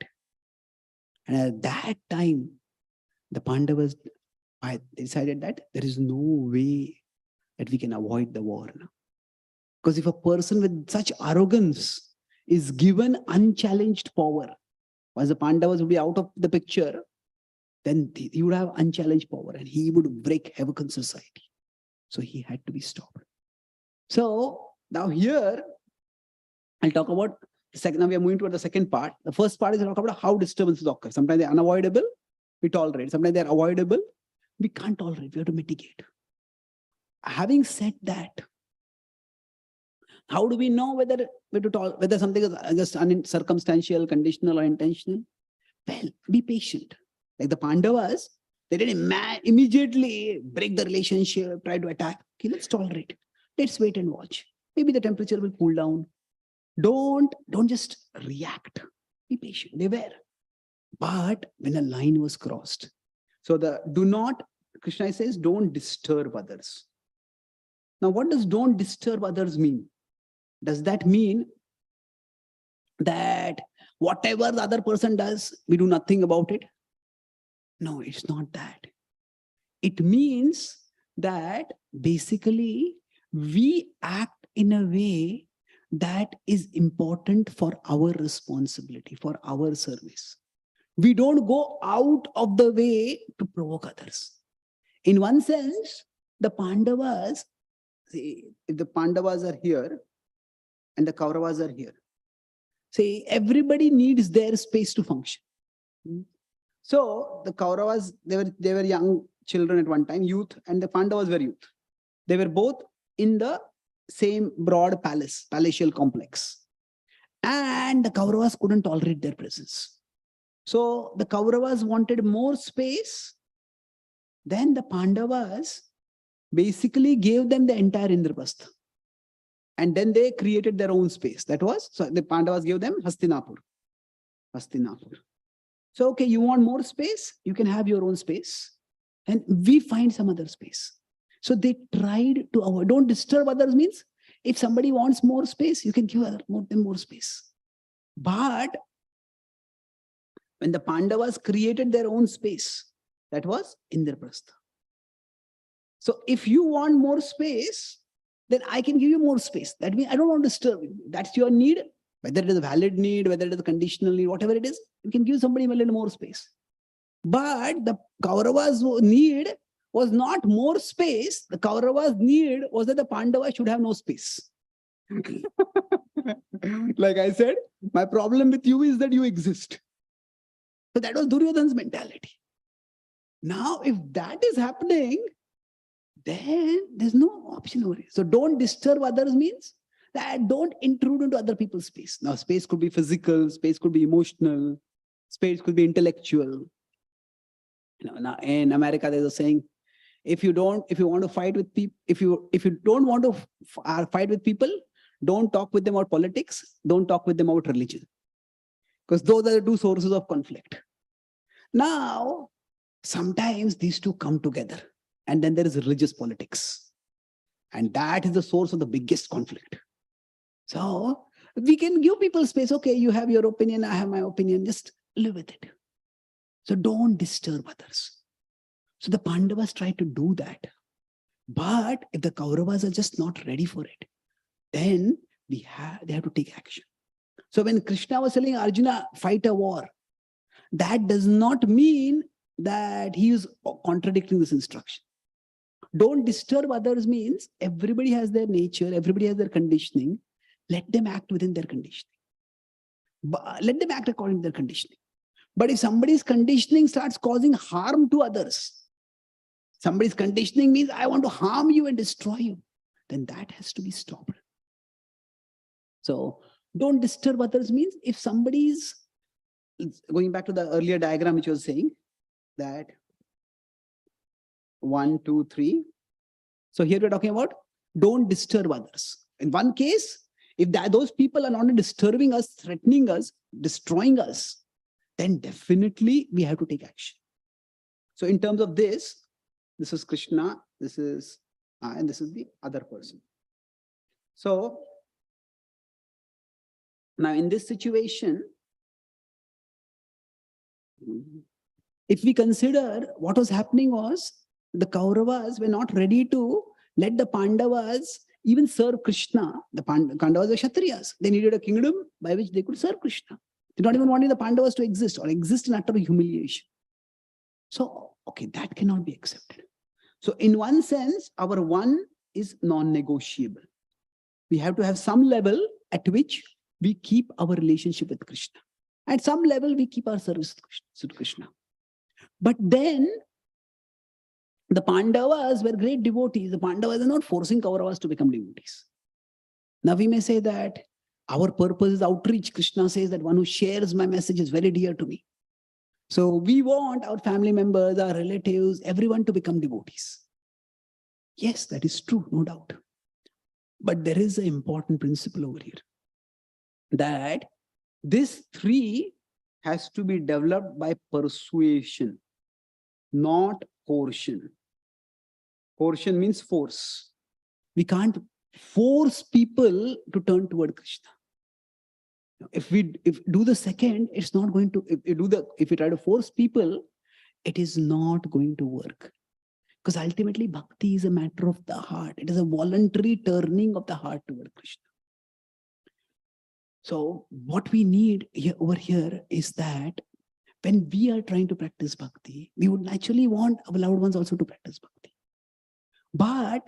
And at that time, the Pandavas decided that there is no way that we can avoid the war now. Because if a person with such arrogance is given unchallenged power, once the Pandavas would be out of the picture, then he would have unchallenged power and he would break havoc in society. So he had to be stopped. So now here, I'll talk about the second. Now we are moving toward the second part. The first part is to talk about how disturbances occur. Sometimes they're unavoidable, we tolerate. Sometimes they're avoidable, we can't tolerate, we have to mitigate. Having said that, how do we know whether something is just circumstantial, conditional, or intentional? Well, be patient. Like the Pandavas, they didn't immediately break the relationship, try to attack. Okay, let's tolerate it. Let's wait and watch. Maybe the temperature will cool down. Don't just react. Be patient. They were. But when a line was crossed, so Krishna says, don't disturb others. Now, what does don't disturb others mean? Does that mean that whatever the other person does, we do nothing about it? No, it's not that. It means that basically we act in a way that is important for our responsibility, for our service. We don't go out of the way to provoke others. In one sense, the Pandavas, see, if the Pandavas are here and the Kauravas are here, see, everybody needs their space to function. So the Kauravas, they were young children at one time, youth, and the Pandavas were youth. They were both in the same broad palatial complex. And the Kauravas couldn't tolerate their presence. So the Kauravas wanted more space. Then the Pandavas basically gave them the entire Indraprastha. And then they created their own space. So the Pandavas gave them Hastinapur. So, okay, you want more space? You can have your own space. And we find some other space. So they tried to avoid. Don't disturb others means if somebody wants more space, you can give them more space. But when the Pandavas created their own space, that was Indraprastha. So if you want more space, then I can give you more space. That means I don't want to disturb you. That's your need. Whether it is a valid need, whether it is a conditional need, whatever it is, you can give somebody a little more space. But the Kauravas' need was not more space. The Kauravas' need was that the Pandavas should have no space. Like I said, my problem with you is that you exist. So that was Duryodhana's mentality. Now, if that is happening, then there's no option over it. So don't disturb others means that don't intrude into other people's space. Now, space could be physical, space could be emotional, space could be intellectual. Now in America, there's a saying: if you don't want to fight with people, if you don't want to fight with people, don't talk with them about politics, don't talk with them about religion, because those are the two sources of conflict. Now, sometimes these two come together, and then there is religious politics, and that is the source of the biggest conflict. So we can give people space. Okay, you have your opinion, I have my opinion, just live with it. So don't disturb others. So the Pandavas try to do that. But if the Kauravas are just not ready for it, then they have to take action. So when Krishna was telling Arjuna, fight a war, that does not mean that he is contradicting this instruction. Don't disturb others means everybody has their nature, everybody has their conditioning. Let them act within their conditioning. Let them act according to their conditioning. But if somebody's conditioning starts causing harm to others, somebody's conditioning means I want to harm you and destroy you, then that has to be stopped. So don't disturb others means if somebody's, going back to the earlier diagram which was saying that 1, 2, 3. So here we're talking about don't disturb others. In one case, if those people are not disturbing us, threatening us, destroying us, then definitely we have to take action. So in terms of this is Krishna, this is, and this is the other person. So now in this situation, if we consider what was happening was the Kauravas were not ready to let the Pandavas even serve Krishna. The Pandavas were Kshatriyas. They needed a kingdom by which they could serve Krishna. They not even wanted the Pandavas to exist or exist in utter humiliation. So, okay, that cannot be accepted. So in one sense, our one is non-negotiable. We have to have some level at which we keep our relationship with Krishna. At some level, we keep our service to Krishna. But then, the Pandavas were great devotees. The Pandavas are not forcing Kauravas to become devotees. Now we may say that our purpose is outreach. Krishna says that one who shares my message is very dear to me. So we want our family members, our relatives, everyone to become devotees. Yes, that is true, no doubt. But there is an important principle over here, that this three has to be developed by persuasion, not coercion. Coercion means force. We can't force people to turn toward Krishna. If we do the second, it's not going to, if we try to force people, it is not going to work. Because ultimately bhakti is a matter of the heart. It is a voluntary turning of the heart toward Krishna. So what we need over here is that when we are trying to practice bhakti, we would naturally want our loved ones also to practice bhakti. But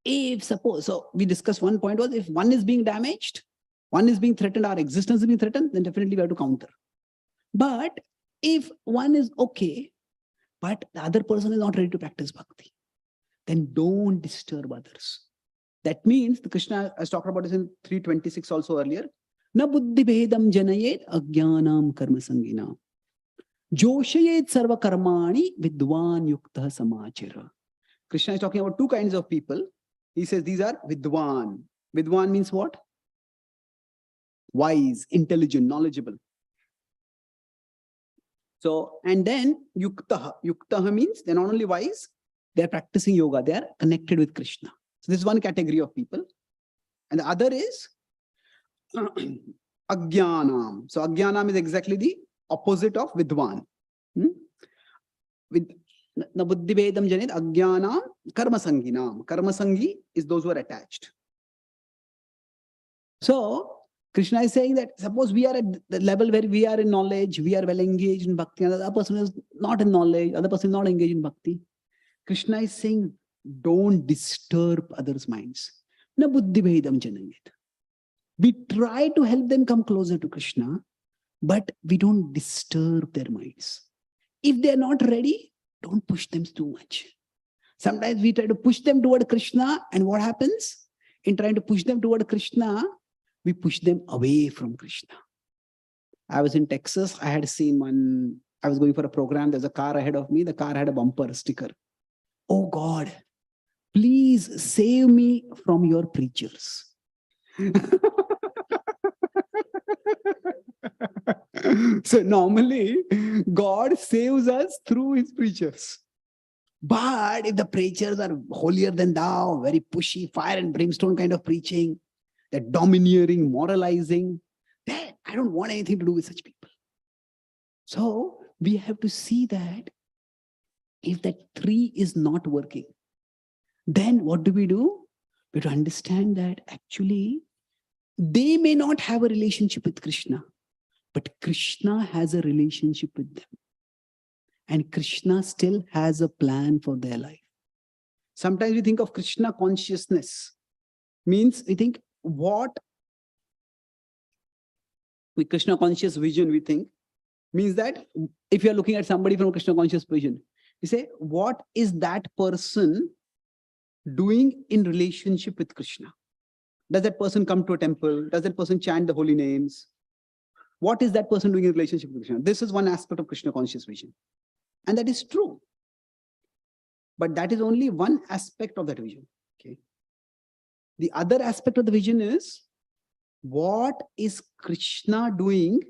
if suppose, so we discussed one point was, if one is being damaged, one is being threatened, our existence is being threatened, then definitely we have to counter. But if one is okay, but the other person is not ready to practice bhakti, then don't disturb others. That means, the Krishna has talked about this in 326 also earlier. Na buddhi bhedam janayet ajnanam karma sangina. Joshayet sarva karmani vidwan yukta samachara. Krishna is talking about two kinds of people. He says these are vidwan. Vidwan means what? Wise, intelligent, knowledgeable. So, and then yuktaha. Yuktaha means they're not only wise, they're practicing yoga, they are connected with Krishna. So this is one category of people. And the other is ajnanam. So ajnanam is exactly the opposite of vidwan. With na buddhi vedam janit ajnanam karma sanginam. Karma sangi is those who are attached. So Krishna is saying that suppose we are at the level where we are in knowledge, we are well engaged in bhakti, and the other person is not in knowledge, other person is not engaged in bhakti. Krishna is saying, don't disturb others' minds. Na buddhi bhedam janayet. We try to help them come closer to Krishna, but we don't disturb their minds. If they are not ready, don't push them too much. Sometimes we try to push them toward Krishna, and what happens? In trying to push them toward Krishna, we push them away from Krishna. I was in Texas. I had seen one, I was going for a program. There's a car ahead of me. The car had a bumper sticker. Oh God, please save me from your preachers. So normally, God saves us through his preachers. But if the preachers are holier than thou, very pushy, fire and brimstone kind of preaching, that domineering, moralizing, then I don't want anything to do with such people. So we have to see that if that three is not working, then what do? We have to understand that actually they may not have a relationship with Krishna, but Krishna has a relationship with them. And Krishna still has a plan for their life. Sometimes we think of Krishna consciousness. Means we think what with Krishna conscious vision we think means that if you are looking at somebody from Krishna conscious vision, you say, what is that person doing in relationship with Krishna? Does that person come to a temple? Does that person chant the holy names? What is that person doing in relationship with Krishna? This is one aspect of Krishna conscious vision. And that is true. But that is only one aspect of that vision. Okay. The other aspect of the vision is, what is Krishna doing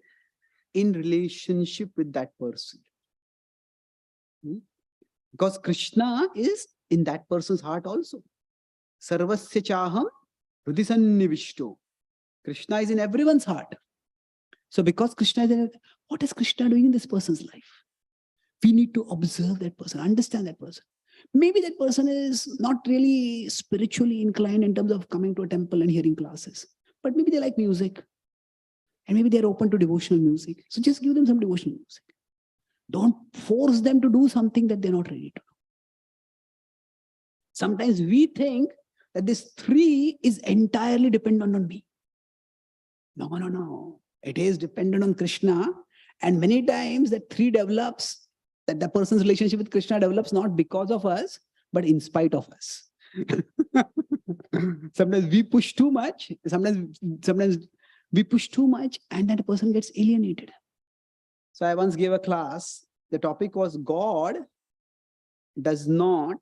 in relationship with that person. Because Krishna is in that person's heart also. Sarvasya chaham hridisannivishto. Krishna is in everyone's heart. So because Krishna is there, what is Krishna doing in this person's life? We need to observe that person, understand that person. Maybe that person is not really spiritually inclined in terms of coming to a temple and hearing classes, but maybe they like music and maybe they're open to devotional music. So just give them some devotional music. Don't force them to do something that they're not ready to do. Sometimes we think that this 3 is entirely dependent on me. No. It is dependent on Krishna. And many times that 3 develops, that the person's relationship with Krishna develops not because of us, but in spite of us. Sometimes we push too much. Sometimes we push too much and that person gets alienated. So I once gave a class. The topic was God does not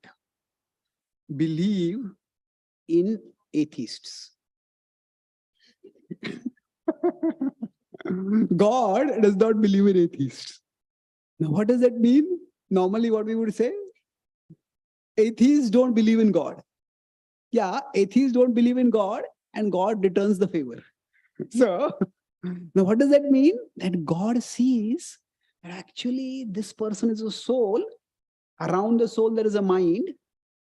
believe in atheists. God does not believe in atheists. Now, what does that mean? Normally, what we would say, atheists don't believe in God. Yeah, atheists don't believe in God and God returns the favor. So, now what does that mean? That God sees that actually this person is a soul. Around the soul, there is a mind,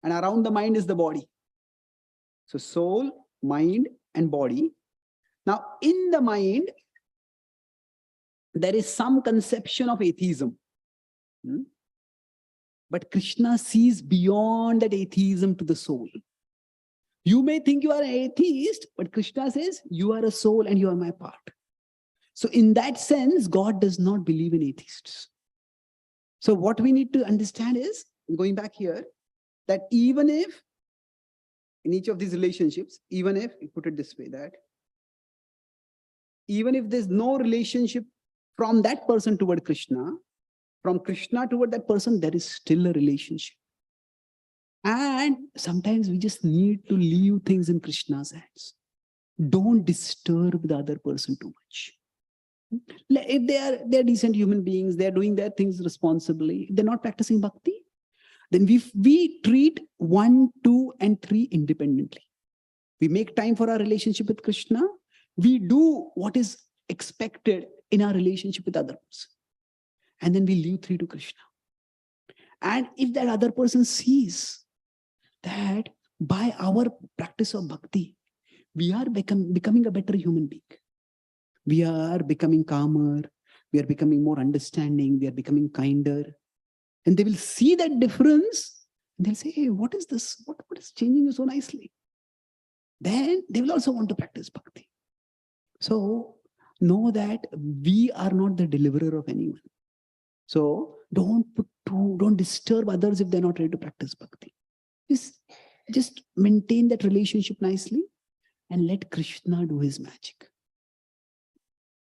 and around the mind is the body. So, soul, mind, and body. Now, in the mind, there is some conception of atheism. But Krishna sees beyond that atheism to the soul. You may think you are an atheist, but Krishna says, you are a soul and you are my part. So in that sense, God does not believe in atheists. So what we need to understand is, going back here, that even if in each of these relationships, even if, we put it this way, that even if there's no relationship from that person toward Krishna, from Krishna toward that person, there is still a relationship. And sometimes we just need to leave things in Krishna's hands. Don't disturb the other person too much. If they're decent human beings, they're doing their things responsibly, they're not practicing bhakti, then we treat 1, 2, and 3 independently. We make time for our relationship with Krishna. We do what is expected in our relationship with others. And then we leave 3 to Krishna. And if that other person sees that by our practice of bhakti, we are becoming a better human being. We are becoming calmer. We are becoming more understanding. We are becoming kinder. And they will see that difference. And they'll say, hey, what is this? What is changing you so nicely? Then they will also want to practice bhakti. So know that we are not the deliverer of anyone. So don't disturb others if they're not ready to practice bhakti. Just maintain that relationship nicely and let Krishna do his magic.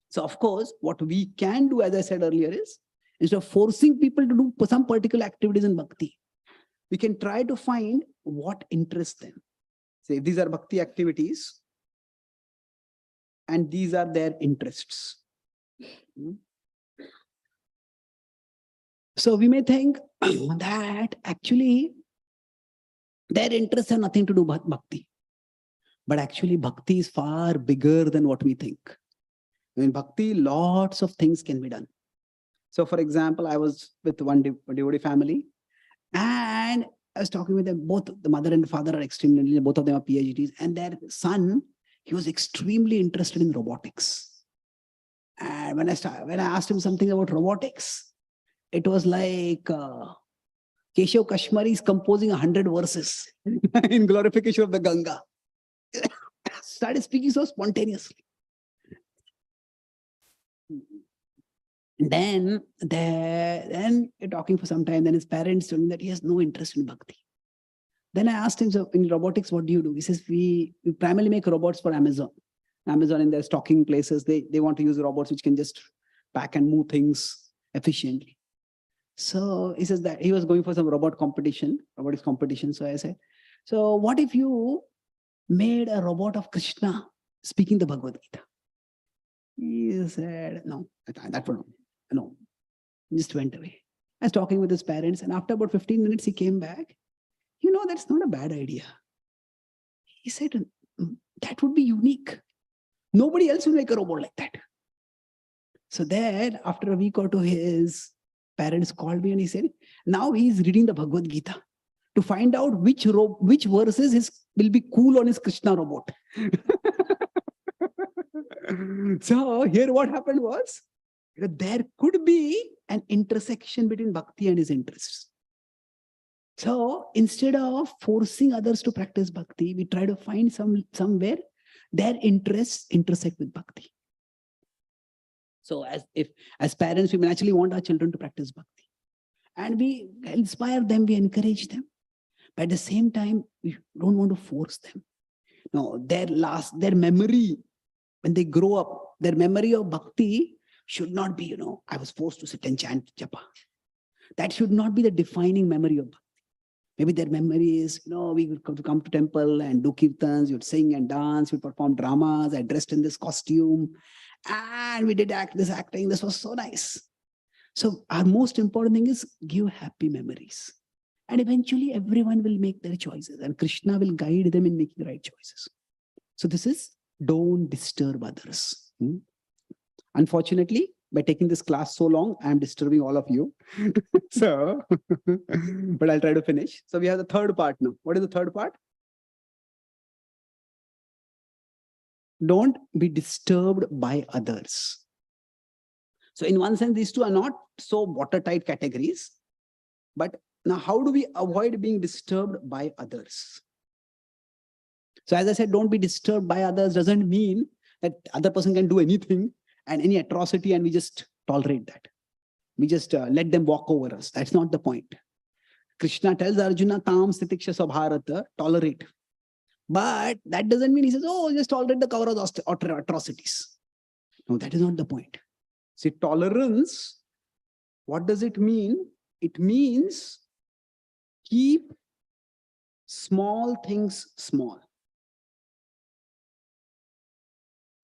So of course, what we can do, as I said earlier, is instead of forcing people to do some particular activities in bhakti, we can try to find what interests them. Say, these are bhakti activities and these are their interests. So we may think that actually their interests have nothing to do with bhakti. But actually bhakti is far bigger than what we think. In bhakti, lots of things can be done. So for example, I was with one devotee family and I was talking with them. Both the mother and the father are extremely, both of them are PhDs, and their son, he was extremely interested in robotics. And when I asked him something about robotics, it was like Keshav Kashmari is composing 100 verses in glorification of the Ganga. Started speaking so spontaneously. Then talking for some time, then his parents told me that he has no interest in bhakti. Then I asked him, so in robotics, what do you do? He says, we primarily make robots for Amazon. Amazon in their stocking places, they want to use robots which can just pack and move things efficiently. So he says that he was going for some robotics competition. So I said, so what if you made a robot of Krishna speaking the Bhagavad Gita? He said, no, that one, no, just went away. I was talking with his parents, and after about 15 minutes, he came back. That's not a bad idea. He said, that would be unique. Nobody else will make a robot like that. So then, after a week or two, his parents called me and he said, now he's reading the Bhagavad Gita to find out which verses will be cool on his Krishna robot. So here what happened was, there could be an intersection between bhakti and his interests. So instead of forcing others to practice bhakti, we try to find somewhere their interests intersect with bhakti. So as parents, we naturally want our children to practice bhakti. And we inspire them, we encourage them. But at the same time, we don't want to force them. No, their memory, when they grow up, their memory of bhakti should not be, I was forced to sit and chant japa. That should not be the defining memory of bhakti. Maybe their memory is, we would come to temple and do kirtans, you'd sing and dance, you'd perform dramas, I dressed in this costume, and we did this acting, this was so nice. So our most important thing is give happy memories. And eventually everyone will make their choices and Krishna will guide them in making the right choices. So this is don't disturb others. Unfortunately, by taking this class so long, I am disturbing all of you. So, but I'll try to finish. So we have the third part now. What is the third part? Don't be disturbed by others. So in one sense, these two are not so watertight categories. But now how do we avoid being disturbed by others? So as I said, don't be disturbed by others doesn't mean that other person can do anything and any atrocity and we just tolerate that. We just let them walk over us. That's not the point. Krishna tells Arjuna, Tam Stitiksha Sabharata, tolerate. But that doesn't mean he says, oh, just tolerate the cover of atrocities. No, that is not the point. See, tolerance, what does it mean? It means keep small things small.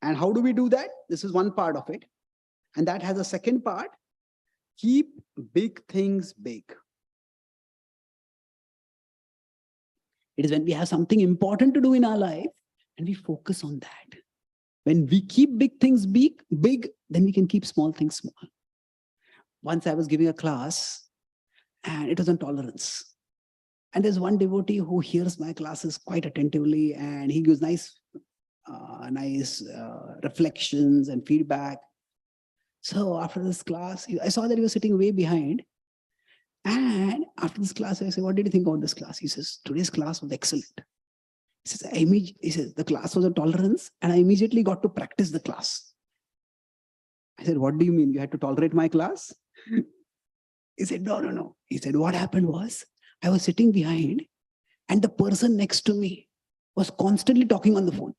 And how do we do that? This is one part of it. And that has a second part. Keep big things big. It is when we have something important to do in our life and we focus on that. When we keep big things big, then we can keep small things small. Once I was giving a class and it was on tolerance. And there's one devotee who hears my classes quite attentively and he gives nice reflections and feedback. So after this class, I saw that he was sitting way behind. And after this class, I said, what did you think about this class? He says, today's class was excellent. He says, the class was on tolerance and I immediately got to practice the class. I said, what do you mean? You had to tolerate my class? He said, no. He said, what happened was I was sitting behind and the person next to me was constantly talking on the phone.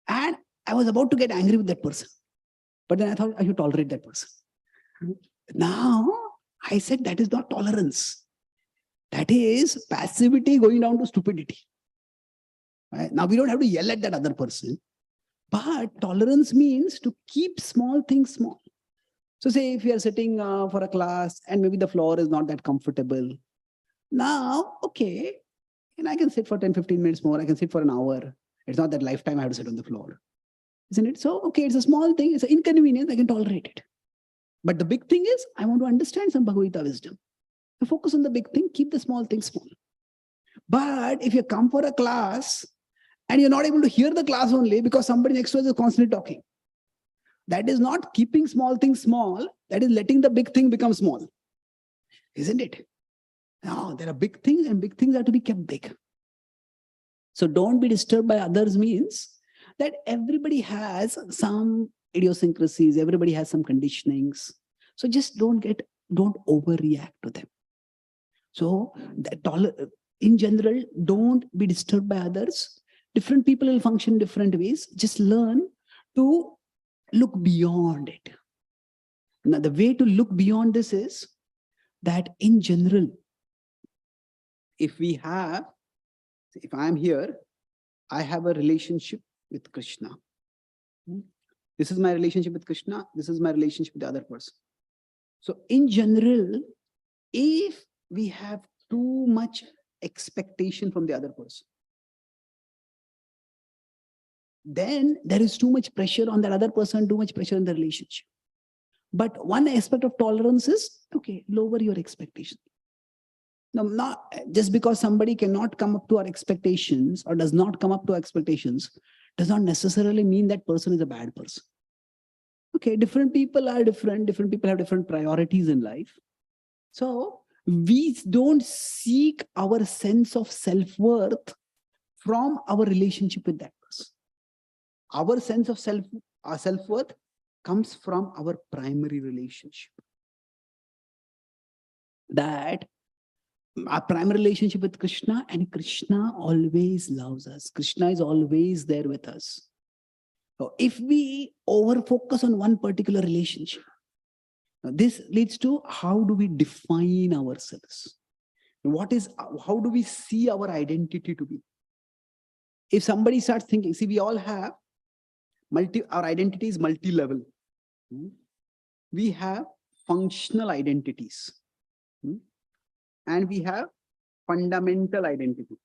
And I was about to get angry with that person. But then I thought I should tolerate that person. Now, I said that is not tolerance. That is passivity going down to stupidity. Right? Now, we don't have to yell at that other person. But tolerance means to keep small things small. So say if you are sitting for a class and maybe the floor is not that comfortable. Now, okay, and I can sit for 10, 15 minutes more. I can sit for an hour. It's not that lifetime I have to sit on the floor. Isn't it? So, okay, it's a small thing. It's an inconvenience. I can tolerate it. But the big thing is, I want to understand some Bhagavad Gita wisdom. So focus on the big thing, keep the small thing small. But if you come for a class and you're not able to hear the class only because somebody next to us is constantly talking, that is not keeping small things small. That is letting the big thing become small. Isn't it? No, there are big things and big things are to be kept big. So don't be disturbed by others means that everybody has some idiosyncrasies, everybody has some conditionings. So just don't overreact to them. So in general, don't be disturbed by others. Different people will function different ways. Just learn to look beyond it. Now, the way to look beyond this is that in general, if I'm here, I have a relationship with Krishna. This is my relationship with Krishna. This is my relationship with the other person. So in general, if we have too much expectation from the other person, then there is too much pressure on that other person, too much pressure in the relationship. But one aspect of tolerance is, okay, lower your expectation. Now, not just because somebody cannot come up to our expectations or does not come up to our expectations, does not necessarily mean that person is a bad person. Okay, different people are different. Different people have different priorities in life. So we don't seek our sense of self-worth from our relationship with that person. Our sense of self-worth comes from our primary relationship. That our primary relationship with Krishna, and Krishna always loves us. Krishna is always there with us. So if we over-focus on one particular relationship, this leads to how do we define ourselves? How do we see our identity to be? If somebody starts thinking, see, we all have our identity is multi-level. We have functional identities. And we have fundamental identity.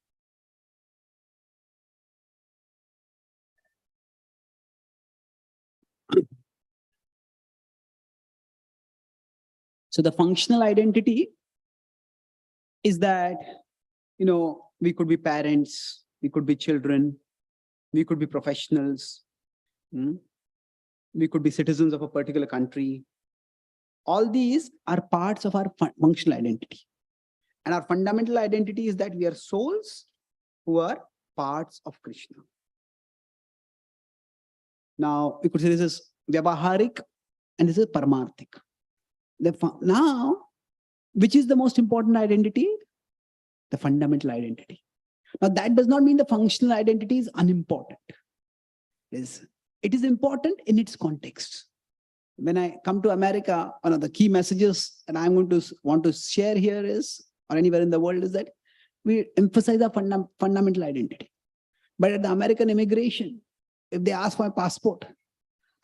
So the functional identity is that, we could be parents, we could be children, we could be professionals, we could be citizens of a particular country. All these are parts of our functional identity. And our fundamental identity is that we are souls who are parts of Krishna. Now, we could say this is Vyavaharik and this is Paramarthik. Now, which is the most important identity? The fundamental identity. Now, that does not mean the functional identity is unimportant. It is important in its context. When I come to America, one of the key messages that I'm going to want to share here is, or anywhere in the world, is that we emphasize our fundamental identity. But at the American immigration, if they ask for my passport,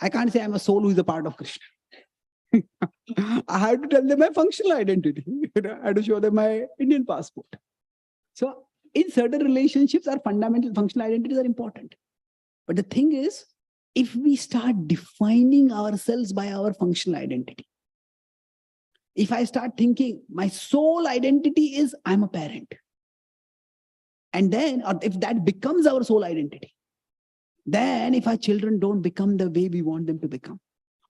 I can't say I'm a soul who is a part of Krishna. I have to tell them my functional identity. I have to show them my Indian passport. So in certain relationships, our fundamental functional identities are important. But the thing is, if we start defining ourselves by our functional identity, if I start thinking my soul identity is I'm a parent, and then, or if that becomes our soul identity, then if our children don't become the way we want them to become,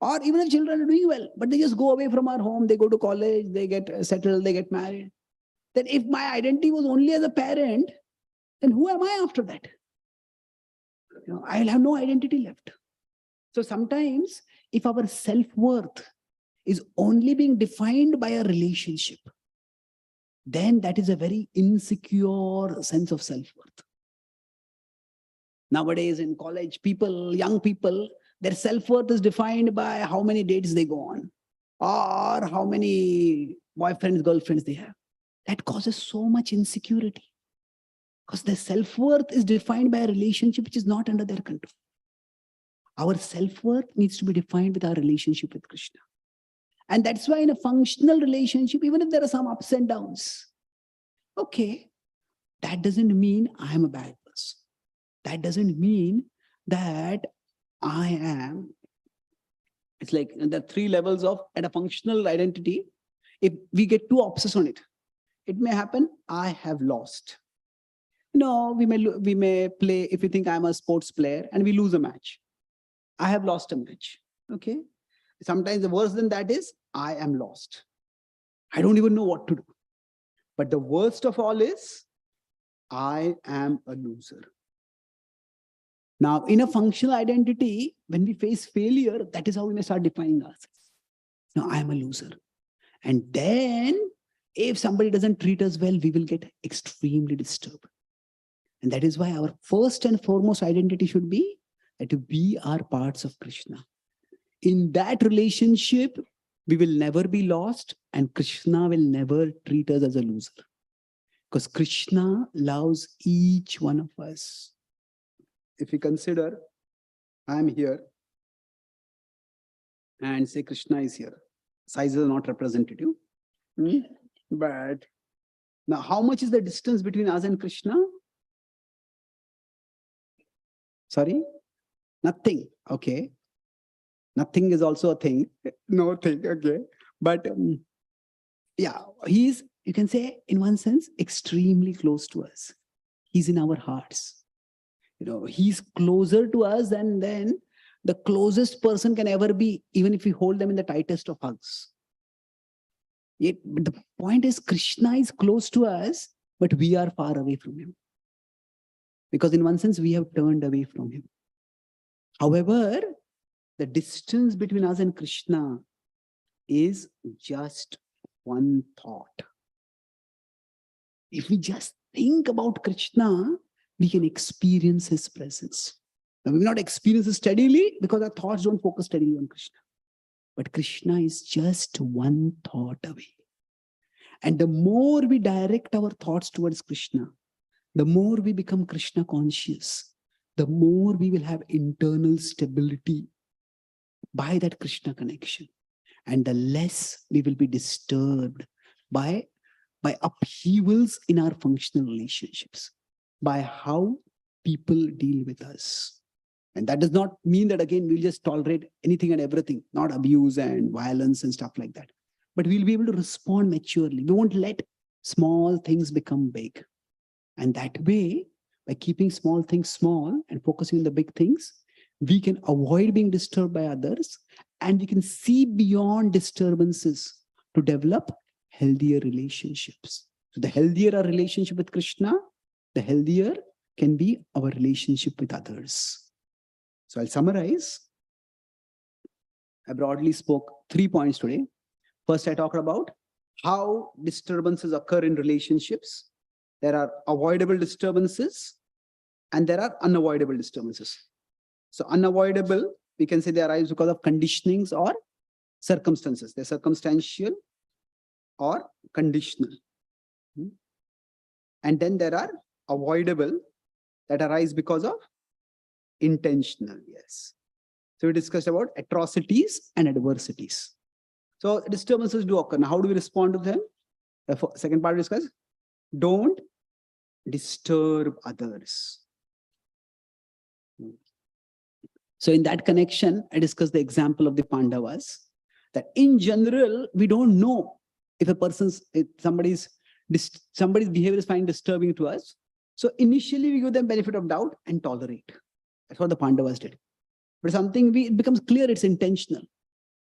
or even if children are doing well, but they just go away from our home, they go to college, they get settled, they get married, then if my identity was only as a parent, then who am I after that? I'll have no identity left. So sometimes if our self-worth is only being defined by a relationship, then that is a very insecure sense of self-worth. Nowadays in college, young people, their self-worth is defined by how many dates they go on or how many boyfriends, girlfriends they have. That causes so much insecurity because their self-worth is defined by a relationship which is not under their control. Our self-worth needs to be defined with our relationship with Krishna. And that's why in a functional relationship, even if there are some ups and downs, okay, that doesn't mean I'm a bad person. That doesn't mean that I am. It's like the three levels of at a functional identity. If we get too obsessed on it, it may happen, I have lost. We may play, if you think I'm a sports player and we lose a match, I have lost a match. Okay. Sometimes the worse than that is I am lost. I don't even know what to do. But the worst of all is I am a loser. Now, in a functional identity, when we face failure, that is how we may start defining ourselves. Now, I am a loser. And then if somebody doesn't treat us well, we will get extremely disturbed. And that is why our first and foremost identity should be that we are parts of Krishna. In that relationship, we will never be lost and Krishna will never treat us as a loser. Because Krishna loves each one of us. If you consider, I am here, and say Krishna is here. Sizes are not representative. But now, how much is the distance between us and Krishna? Sorry? Nothing. Okay. Nothing is also a thing. No thing. Okay. But yeah, he's, you can say, in one sense, extremely close to us. He's in our hearts. You know, he's closer to us than the closest person can ever be, even if we hold them in the tightest of hugs. Yet, but the point is, Krishna is close to us, but we are far away from him. Because in one sense, we have turned away from him. However, the distance between us and Krishna is just one thought. If we just think about Krishna, we can experience his presence. Now, we will not experience it steadily because our thoughts don't focus steadily on Krishna. But Krishna is just one thought away. And the more we direct our thoughts towards Krishna, the more we become Krishna conscious, the more we will have internal stability by that Krishna connection. And the less we will be disturbed by upheavals in our functional relationships, by how people deal with us. And that does not mean that, again, we'll just tolerate anything and everything, not abuse and violence and stuff like that. But we'll be able to respond maturely. We won't let small things become big. And that way, by keeping small things small and focusing on the big things, we can avoid being disturbed by others, and we can see beyond disturbances to develop healthier relationships. So the healthier our relationship with Krishna, the healthier can be our relationship with others. So I'll summarize. I broadly spoke 3 points today. First, I talked about how disturbances occur in relationships. There are avoidable disturbances and there are unavoidable disturbances. So unavoidable, we can say they arise because of conditionings or circumstances. They're circumstantial or conditional. And then there are avoidable that arise because of intentional. Yes. So we discussed about atrocities and adversities. So disturbances do occur. Now, how do we respond to them? The second part we discussed. Don't disturb others. So in that connection, I discussed the example of the Pandavas, that in general, we don't know if somebody's behavior is fine disturbing to us. So initially we give them benefit of doubt and tolerate. That's what the Pandavas did. But it becomes clear it's intentional.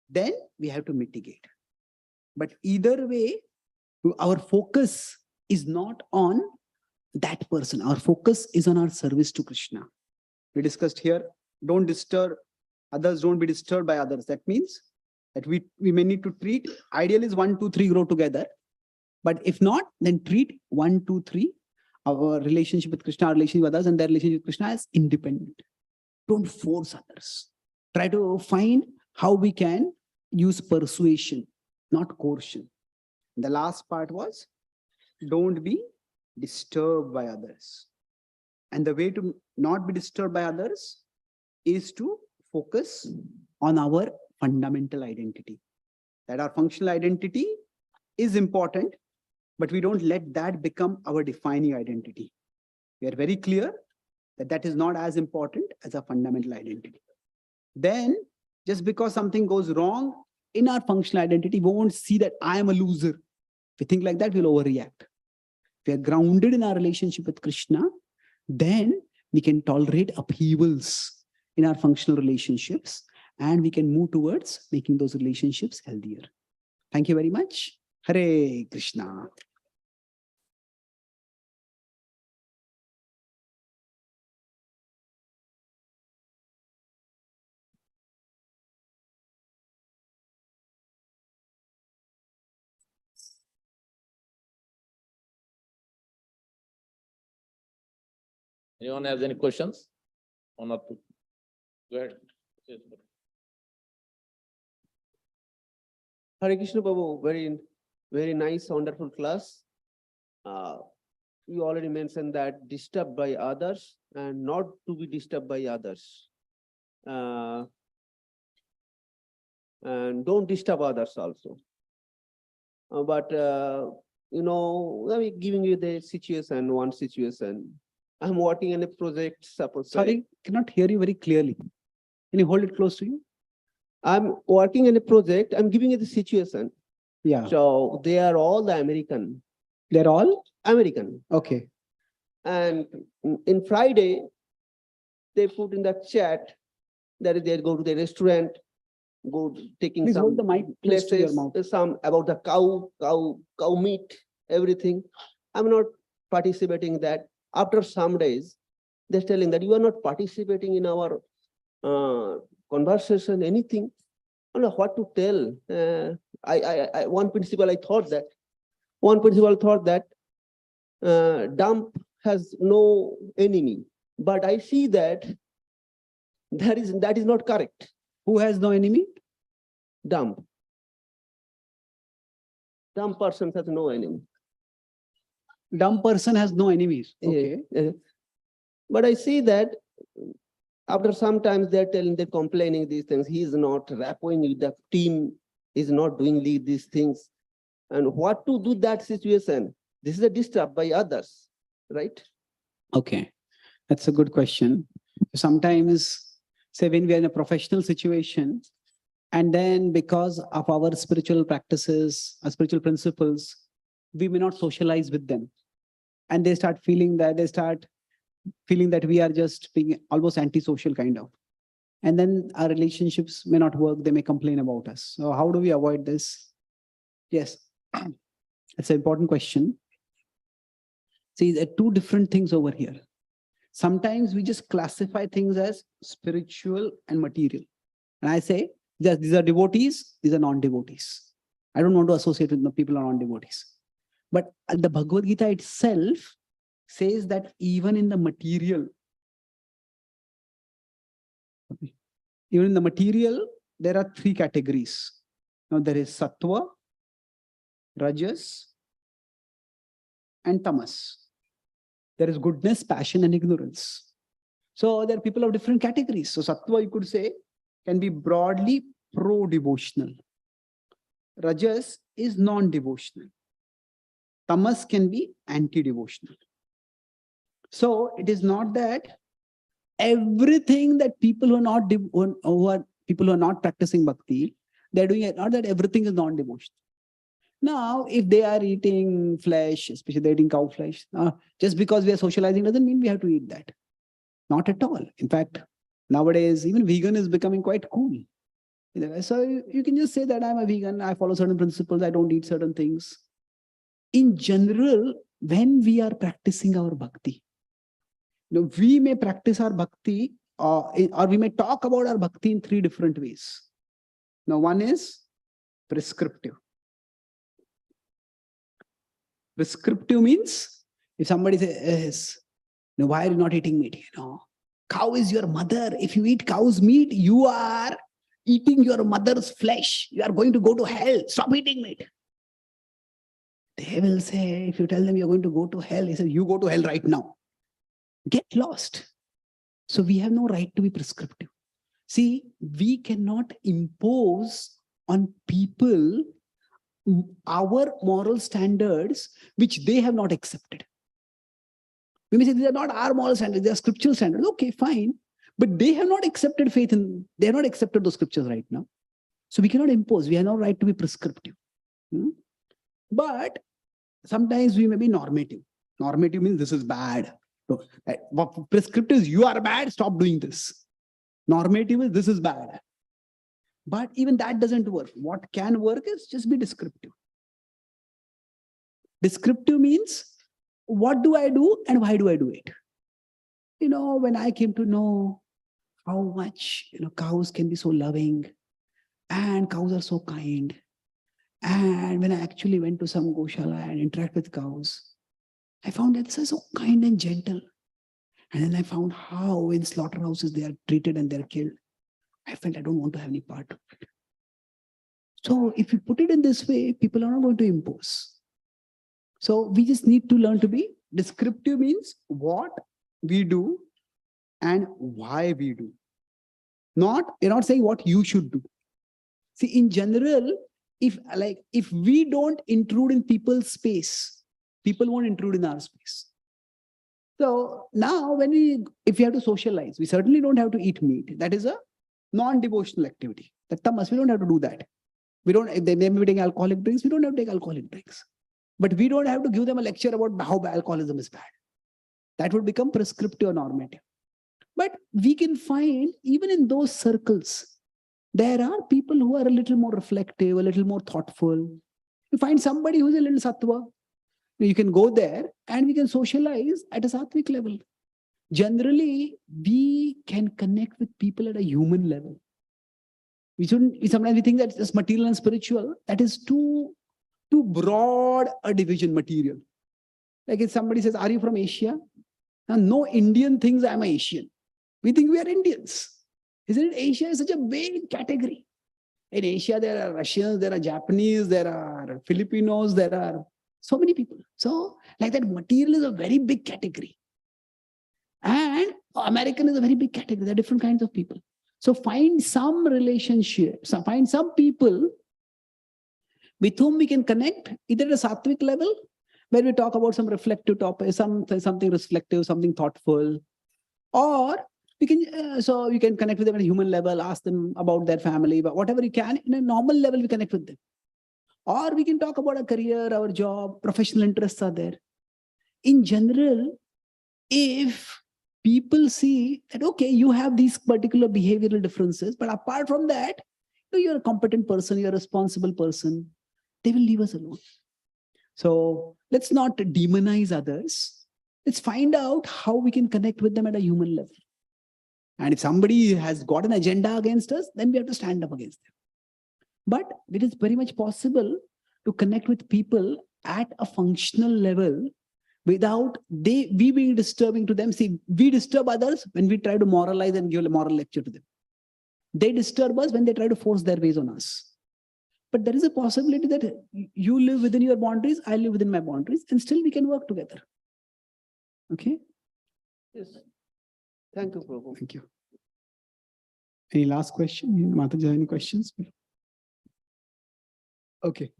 Then we have to mitigate. But either way, our focus is not on that person. Our focus is on our service to Krishna. We discussed here, don't disturb others, don't be disturbed by others. That means that we may need to treat, ideal is 1, 2, 3 grow together. But if not, then treat 1, 2, 3, our relationship with Krishna, our relationship with others, and their relationship with Krishna as independent. Don't force others. Try to find how we can use persuasion, not coercion. And the last part was, don't be disturbed by others. And the way to not be disturbed by others is to focus on our fundamental identity. That our functional identity is important, but we don't let that become our defining identity. We are very clear that that is not as important as our fundamental identity. Then, just because something goes wrong in our functional identity, we won't see that I am a loser. If we think like that, we'll overreact. If we are grounded in our relationship with Krishna, then we can tolerate upheavals in our functional relationships, and we can move towards making those relationships healthier. Thank you very much. Hare Krishna. Anyone has any questions? One or two. Go ahead. Yes, sir. Hare Krishna Babu, very nice, wonderful class. You already mentioned that disturbed by others and not to be disturbed by others. and don't disturb others also. But let me giving you the situation, one situation. I'm working in a project, suppose. Sorry, cannot hear you very clearly. Can you hold it close to you? I'm working in a project, I'm giving you the situation. Yeah, So they are all the American, they're all, American. okay. And in Friday, they put in the chat that they go to the restaurant, go taking Please some hold the mic close to your places, mouth. some about the cow meat, everything. I'm not participating in that. After some days, they're telling that you are not participating in our conversation, anything. I don't know what to tell. One principal thought that dump has no enemy, but I see that that is not correct. Who has no enemy? Dump person has no enemy. Dumb person has no enemies. Okay. But I see that after some times they're complaining these things. He is not rapping with the team, is not doing these things. And what to do that situation? This is a disturb by others, right? Okay, that's a good question. Sometimes, say when we are in a professional situation, and then because of our spiritual practices, our spiritual principles, we may not socialize with them. And they start feeling that we are just being almost antisocial kind of. And then our relationships may not work, they may complain about us. So how do we avoid this? Yes, it's an important question. See, there are two different things over here. Sometimes we just classify things as spiritual and material. And I say, these are devotees, these are non-devotees. I don't want to associate with the people who are non-devotees. But the Bhagavad Gita itself says that even in the material, there are three categories. Now there is sattva, rajas, and tamas. There is goodness, passion, and ignorance. So there are people of different categories. So sattva, you could say, can be broadly pro-devotional. Rajas is non-devotional. Tamas can be anti-devotional. So it is not that everything that people who are not practicing bhakti, they're doing it, not that everything is non-devotional. Now, if they are eating flesh, especially they're eating cow flesh, just because we are socializing doesn't mean we have to eat that. Not at all. In fact, nowadays, even vegan is becoming quite cool. So you can just say that I'm a vegan, I follow certain principles, I don't eat certain things. In general, when we are practicing our bhakti, we may practice our bhakti or we may talk about our bhakti in three different ways. Now, one is prescriptive. Prescriptive means if somebody says, why are you not eating meat? Cow is your mother. If you eat cow's meat, you are eating your mother's flesh. You are going to go to hell. Stop eating meat. They will say, if you tell them you're going to go to hell, he says, you go to hell right now. Get lost. So we have no right to be prescriptive. See, we cannot impose on people our moral standards, which they have not accepted. We may say these are not our moral standards, they are scriptural standards. Okay, fine. But they have not accepted faith in, they have not accepted those scriptures right now. So we cannot impose, we have no right to be prescriptive. But sometimes we may be normative. Normative means this is bad. Prescriptive is you are bad, stop doing this. Normative is this is bad. But even that doesn't work. What can work is just be descriptive. Descriptive means what do I do and why do I do it? When I came to know how much cows can be so loving and cows are so kind. And when I actually went to some Goshala and interact with cows, I found that they are so kind and gentle. And then I found how in slaughterhouses they are treated and they're killed. I felt I don't want to have any part of it. So if you put it in this way, people are not going to impose. So we just need to learn to be descriptive, means what we do and why we do. You're not saying what you should do. See, in general, if we don't intrude in people's space, people won't intrude in our space. So now if we have to socialize, we certainly don't have to eat meat. That is a non-devotional activity. That tamas, we don't have to do that. We don't, if they may be taking alcoholic drinks, we don't have to take alcoholic drinks. But we don't have to give them a lecture about how alcoholism is bad. That would become prescriptive or normative. But we can find, even in those circles, there are people who are a little more reflective, a little more thoughtful. You find somebody who's a little sattva, you can go there and we can socialize at a sattvic level. Generally, we can connect with people at a human level. Sometimes we think that it's material and spiritual. That is too broad a division, material. Like if somebody says, are you from Asia? Now, no Indian thinks I'm Asian. We think we are Indians. Isn't it? Asia is such a big category. In Asia, there are Russians, there are Japanese, there are Filipinos, there are so many people. So like that, material is a very big category. And American is a very big category. There are different kinds of people. So find some relationships, find some people with whom we can connect, either at a sattvic level, where we talk about some reflective topic, something reflective, something thoughtful, or we can, so you can connect with them at a human level, ask them about their family, but whatever you can, in a normal level, we connect with them. Or we can talk about our career, our job, professional interests are there. In general, if people see that, okay, you have these particular behavioral differences, but apart from that, you're a competent person, you're a responsible person, they will leave us alone. So let's not demonize others. Let's find out how we can connect with them at a human level. And if somebody has got an agenda against us, then we have to stand up against them. But it is very much possible to connect with people at a functional level without we being disturbing to them. See, we disturb others when we try to moralize and give a moral lecture to them. They disturb us when they try to force their ways on us. But there is a possibility that you live within your boundaries, I live within my boundaries, and still we can work together. Okay? Yes. Thank you, Prabhu. Thank you. Any last question? Mataji, any questions? Okay.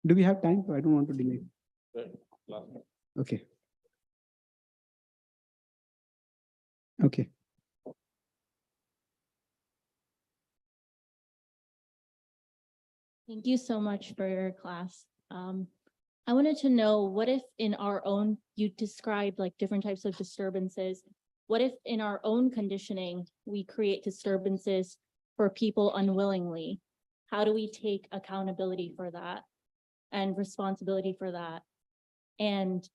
Do we have time? I don't want to delay. Okay. Okay. Thank you so much for your class. I wanted to know, what if in our own, you described like different types of disturbances. What if in our own conditioning, we create disturbances for people unwillingly? How do we take accountability for that and responsibility for that and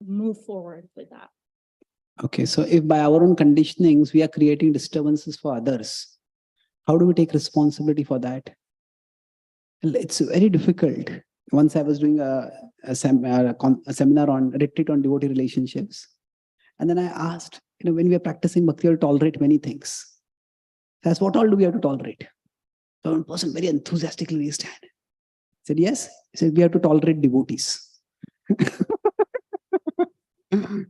move forward with that? Okay, so if by our own conditionings, we are creating disturbances for others, how do we take responsibility for that? It's very difficult. Once I was doing a seminar on retreat on devotee relationships. And then I asked, when we are practicing bhakti, we tolerate many things. I asked, what all do we have to tolerate? So one person very enthusiastically raised hand. I said, yes. He said, we have to tolerate devotees.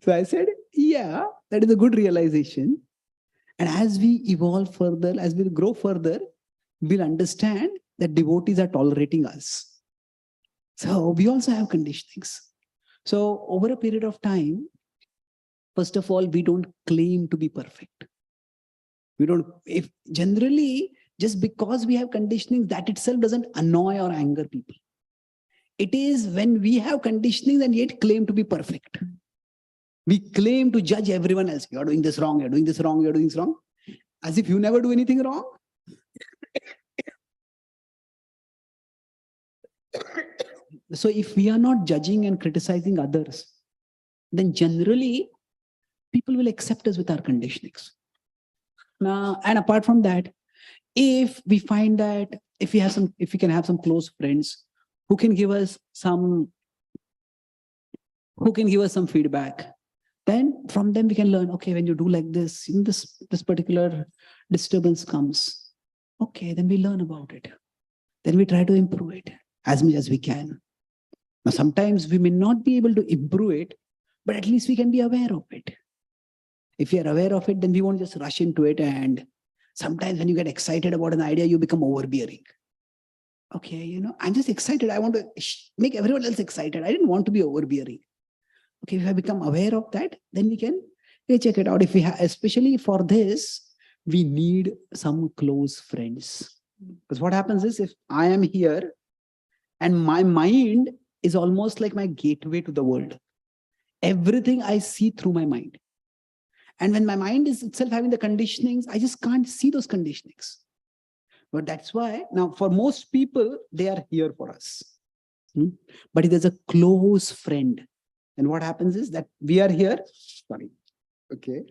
So I said, yeah, that is a good realization. And as we evolve further, as we grow further, we'll understand that devotees are tolerating us. So we also have conditionings. So over a period of time, first of all, we don't claim to be perfect. If generally, just because we have conditionings, that itself doesn't annoy or anger people. It is when we have conditionings and yet claim to be perfect. We claim to judge everyone else. You're doing this wrong, you're doing this wrong, you're doing this wrong. As if you never do anything wrong. So if we are not judging and criticizing others, then generally people will accept us with our conditionings. Now, and apart from that, if we find that if we can have some close friends who can give us some feedback, then from them we can learn, okay, when you do like this, this particular disturbance comes. Okay, then we learn about it. Then we try to improve it as much as we can. Now, sometimes we may not be able to improve it, but at least we can be aware of it. If we are aware of it, then we won't just rush into it and Sometimes when you get excited about an idea, you become overbearing. Okay, I'm just excited. I want to make everyone else excited. I didn't want to be overbearing. Okay, if I become aware of that, then we can check it out. If we have, especially for this, we need some close friends. Because what happens is, if I am here and my mind is almost like my gateway to the world, everything I see through my mind. And when my mind is itself having the conditionings, I just can't see those conditionings. But that's why now for most people, they are here for us. But if there's a close friend, and what happens is that we are here. Sorry. Okay.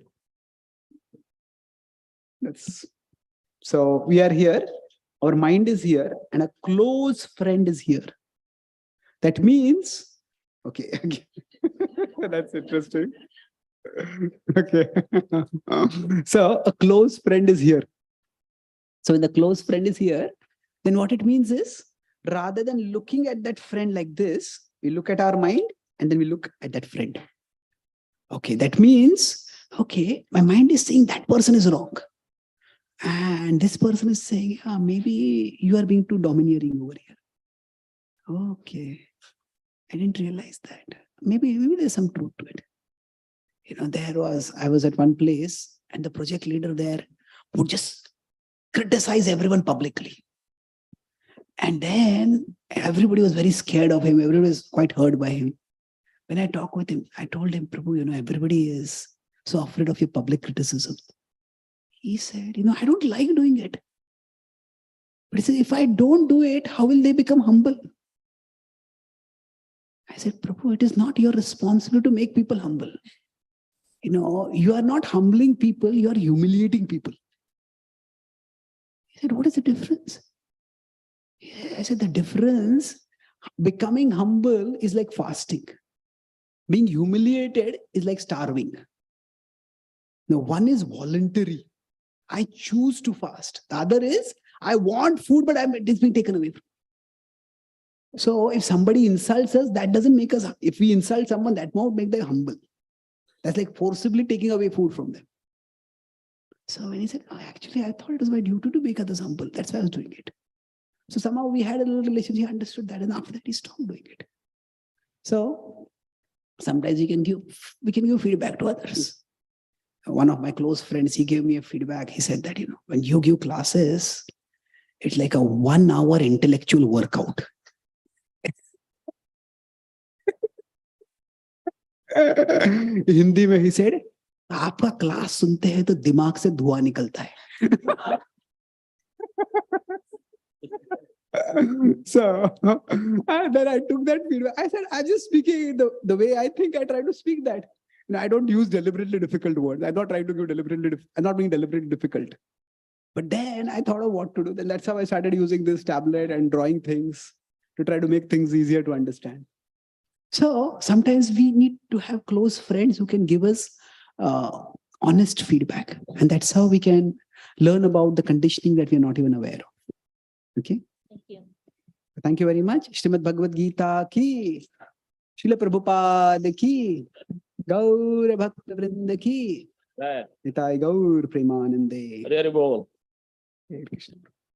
So we are here, our mind is here, and a close friend is here. That means, okay, that's interesting. Okay. So a close friend is here. So when the close friend is here, then what it means is, rather than looking at that friend like this, we look at our mind and then we look at that friend. Okay, that means, okay, my mind is saying that person is wrong. And this person is saying, maybe you are being too domineering over here. Okay, I didn't realize that. Maybe there's some truth to it. I was at one place and the project leader there would just criticize everyone publicly. And then everybody was very scared of him. Everybody was quite hurt by him. When I talked with him, I told him, Prabhu, everybody is so afraid of your public criticism. He said, I don't like doing it. But he said, if I don't do it, how will they become humble? I said, Prabhu, it is not your responsibility to make people humble. You are not humbling people, you are humiliating people. He said, what is the difference? I said, the difference, becoming humble is like fasting. Being humiliated is like starving. Now, one is voluntary. I choose to fast. The other is, I want food, but it's being taken away from me. So if somebody insults us, that doesn't make us, if we insult someone, that won't make them humble. That's like forcibly taking away food from them. So when he said, actually, I thought it was my duty to make others humble. That's why I was doing it. So somehow we had a little relationship, he understood that, and after that he stopped doing it. So sometimes we can give feedback to others. One of my close friends, he gave me a feedback. He said that, when you give classes, it's like a 1 hour intellectual workout. Hindi में he said, आपका class सुनते हैं तो दिमाग से धुआं निकलता है. So and then I took that feedback. I said, I'm just speaking the way I think. I try to speak that. I don't use deliberately difficult words. I'm not trying to give I'm not being deliberately difficult. But then I thought of what to do. Then that's how I started using this tablet and drawing things to try to make things easier to understand. So sometimes we need to have close friends who can give us honest feedback. And that's how we can learn about the conditioning that we're not even aware of. Okay. Thank you. Thank you very much. Shrimad Bhagavad Gita ki, Srila Prabhupada ki, Gaur Bhakta Vrinda ki, Nitai Gaur Premanande. Hare Bol.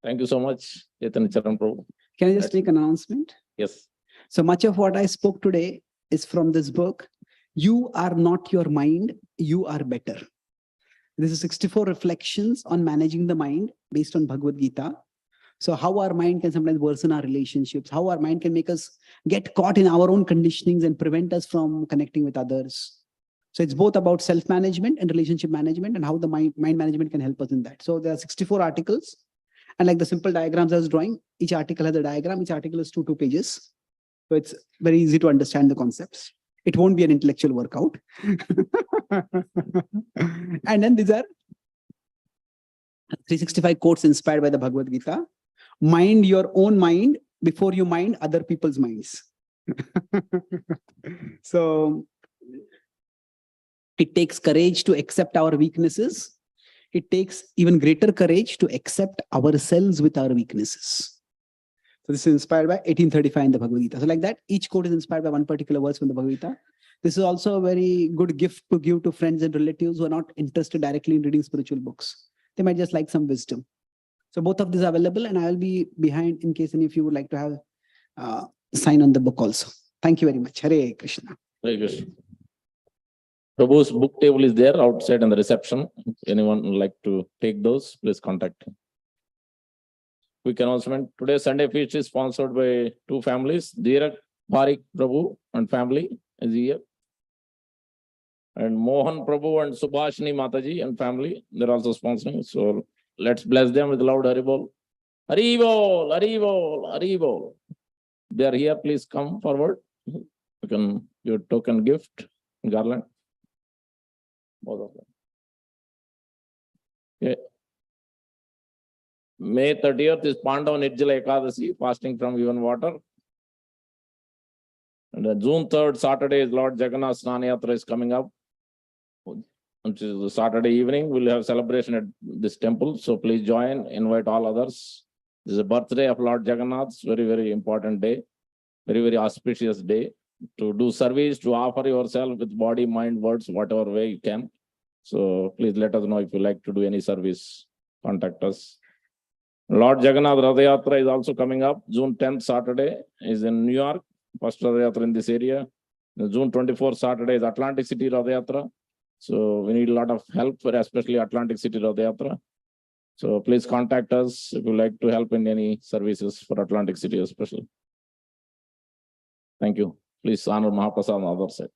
Thank you so much, Chaitanya Charan Prabhu. Can I just make an announcement? Yes. So much of what I spoke today is from this book. You are not your mind, you are better. This is 64 reflections on managing the mind based on Bhagavad Gita. So how our mind can sometimes worsen our relationships, how our mind can make us get caught in our own conditionings and prevent us from connecting with others. So it's both about self-management and relationship management and how the mind management can help us in that. So there are 64 articles. And like the simple diagrams I was drawing, each article has a diagram, each article is 2 pages. So it's very easy to understand the concepts. It won't be an intellectual workout. And then these are 365 quotes inspired by the Bhagavad Gita. Mind your own mind before you mind other people's minds. So it takes courage to accept our weaknesses. It takes even greater courage to accept ourselves with our weaknesses. So this is inspired by 1835 in the Bhagavad Gita. So like that, each quote is inspired by one particular verse from the Bhagavad Gita. This is also a very good gift to give to friends and relatives who are not interested directly in reading spiritual books. They might just like some wisdom. So both of these are available, and I'll be behind in case any of you would like to have sign on the book also. Thank you very much. Hare Krishna. Very good. Prabhu's book table is there outside in the reception. If anyone would like to take those, please contact him. Quick announcement. Today's Sunday feast is sponsored by two families. Dhirak Parik Prabhu and family is here. And Mohan Prabhu and Subhashini Mataji and family, they're also sponsoring. So let's bless them with loud Haribol. Haribol, Haribol, Haribol. They are here, please come forward. You can give token gift, garland. Both of them. Okay. May 30th is Pandav Nirjala Ekadasi, fasting from even water. And then June 3rd, Saturday is Lord Jagannath Snana Yatra is coming up, which is the Saturday evening. We'll have celebration at this temple. So please join, invite all others. This is a birthday of Lord Jagannath, very, very important day, very, very auspicious day to do service, to offer yourself with body, mind, words, whatever way you can. So please let us know if you like to do any service, contact us. Lord Jagannath Ratha Yatra is also coming up. June 10th, Saturday is in New York. First Ratha Yatra in this area. June 24th, Saturday is Atlantic City Ratha Yatra. So we need a lot of help for especially Atlantic City Ratha Yatra. So please contact us if you like to help in any services for Atlantic City especially. Thank you. Please honor Mahaprasad on the other side.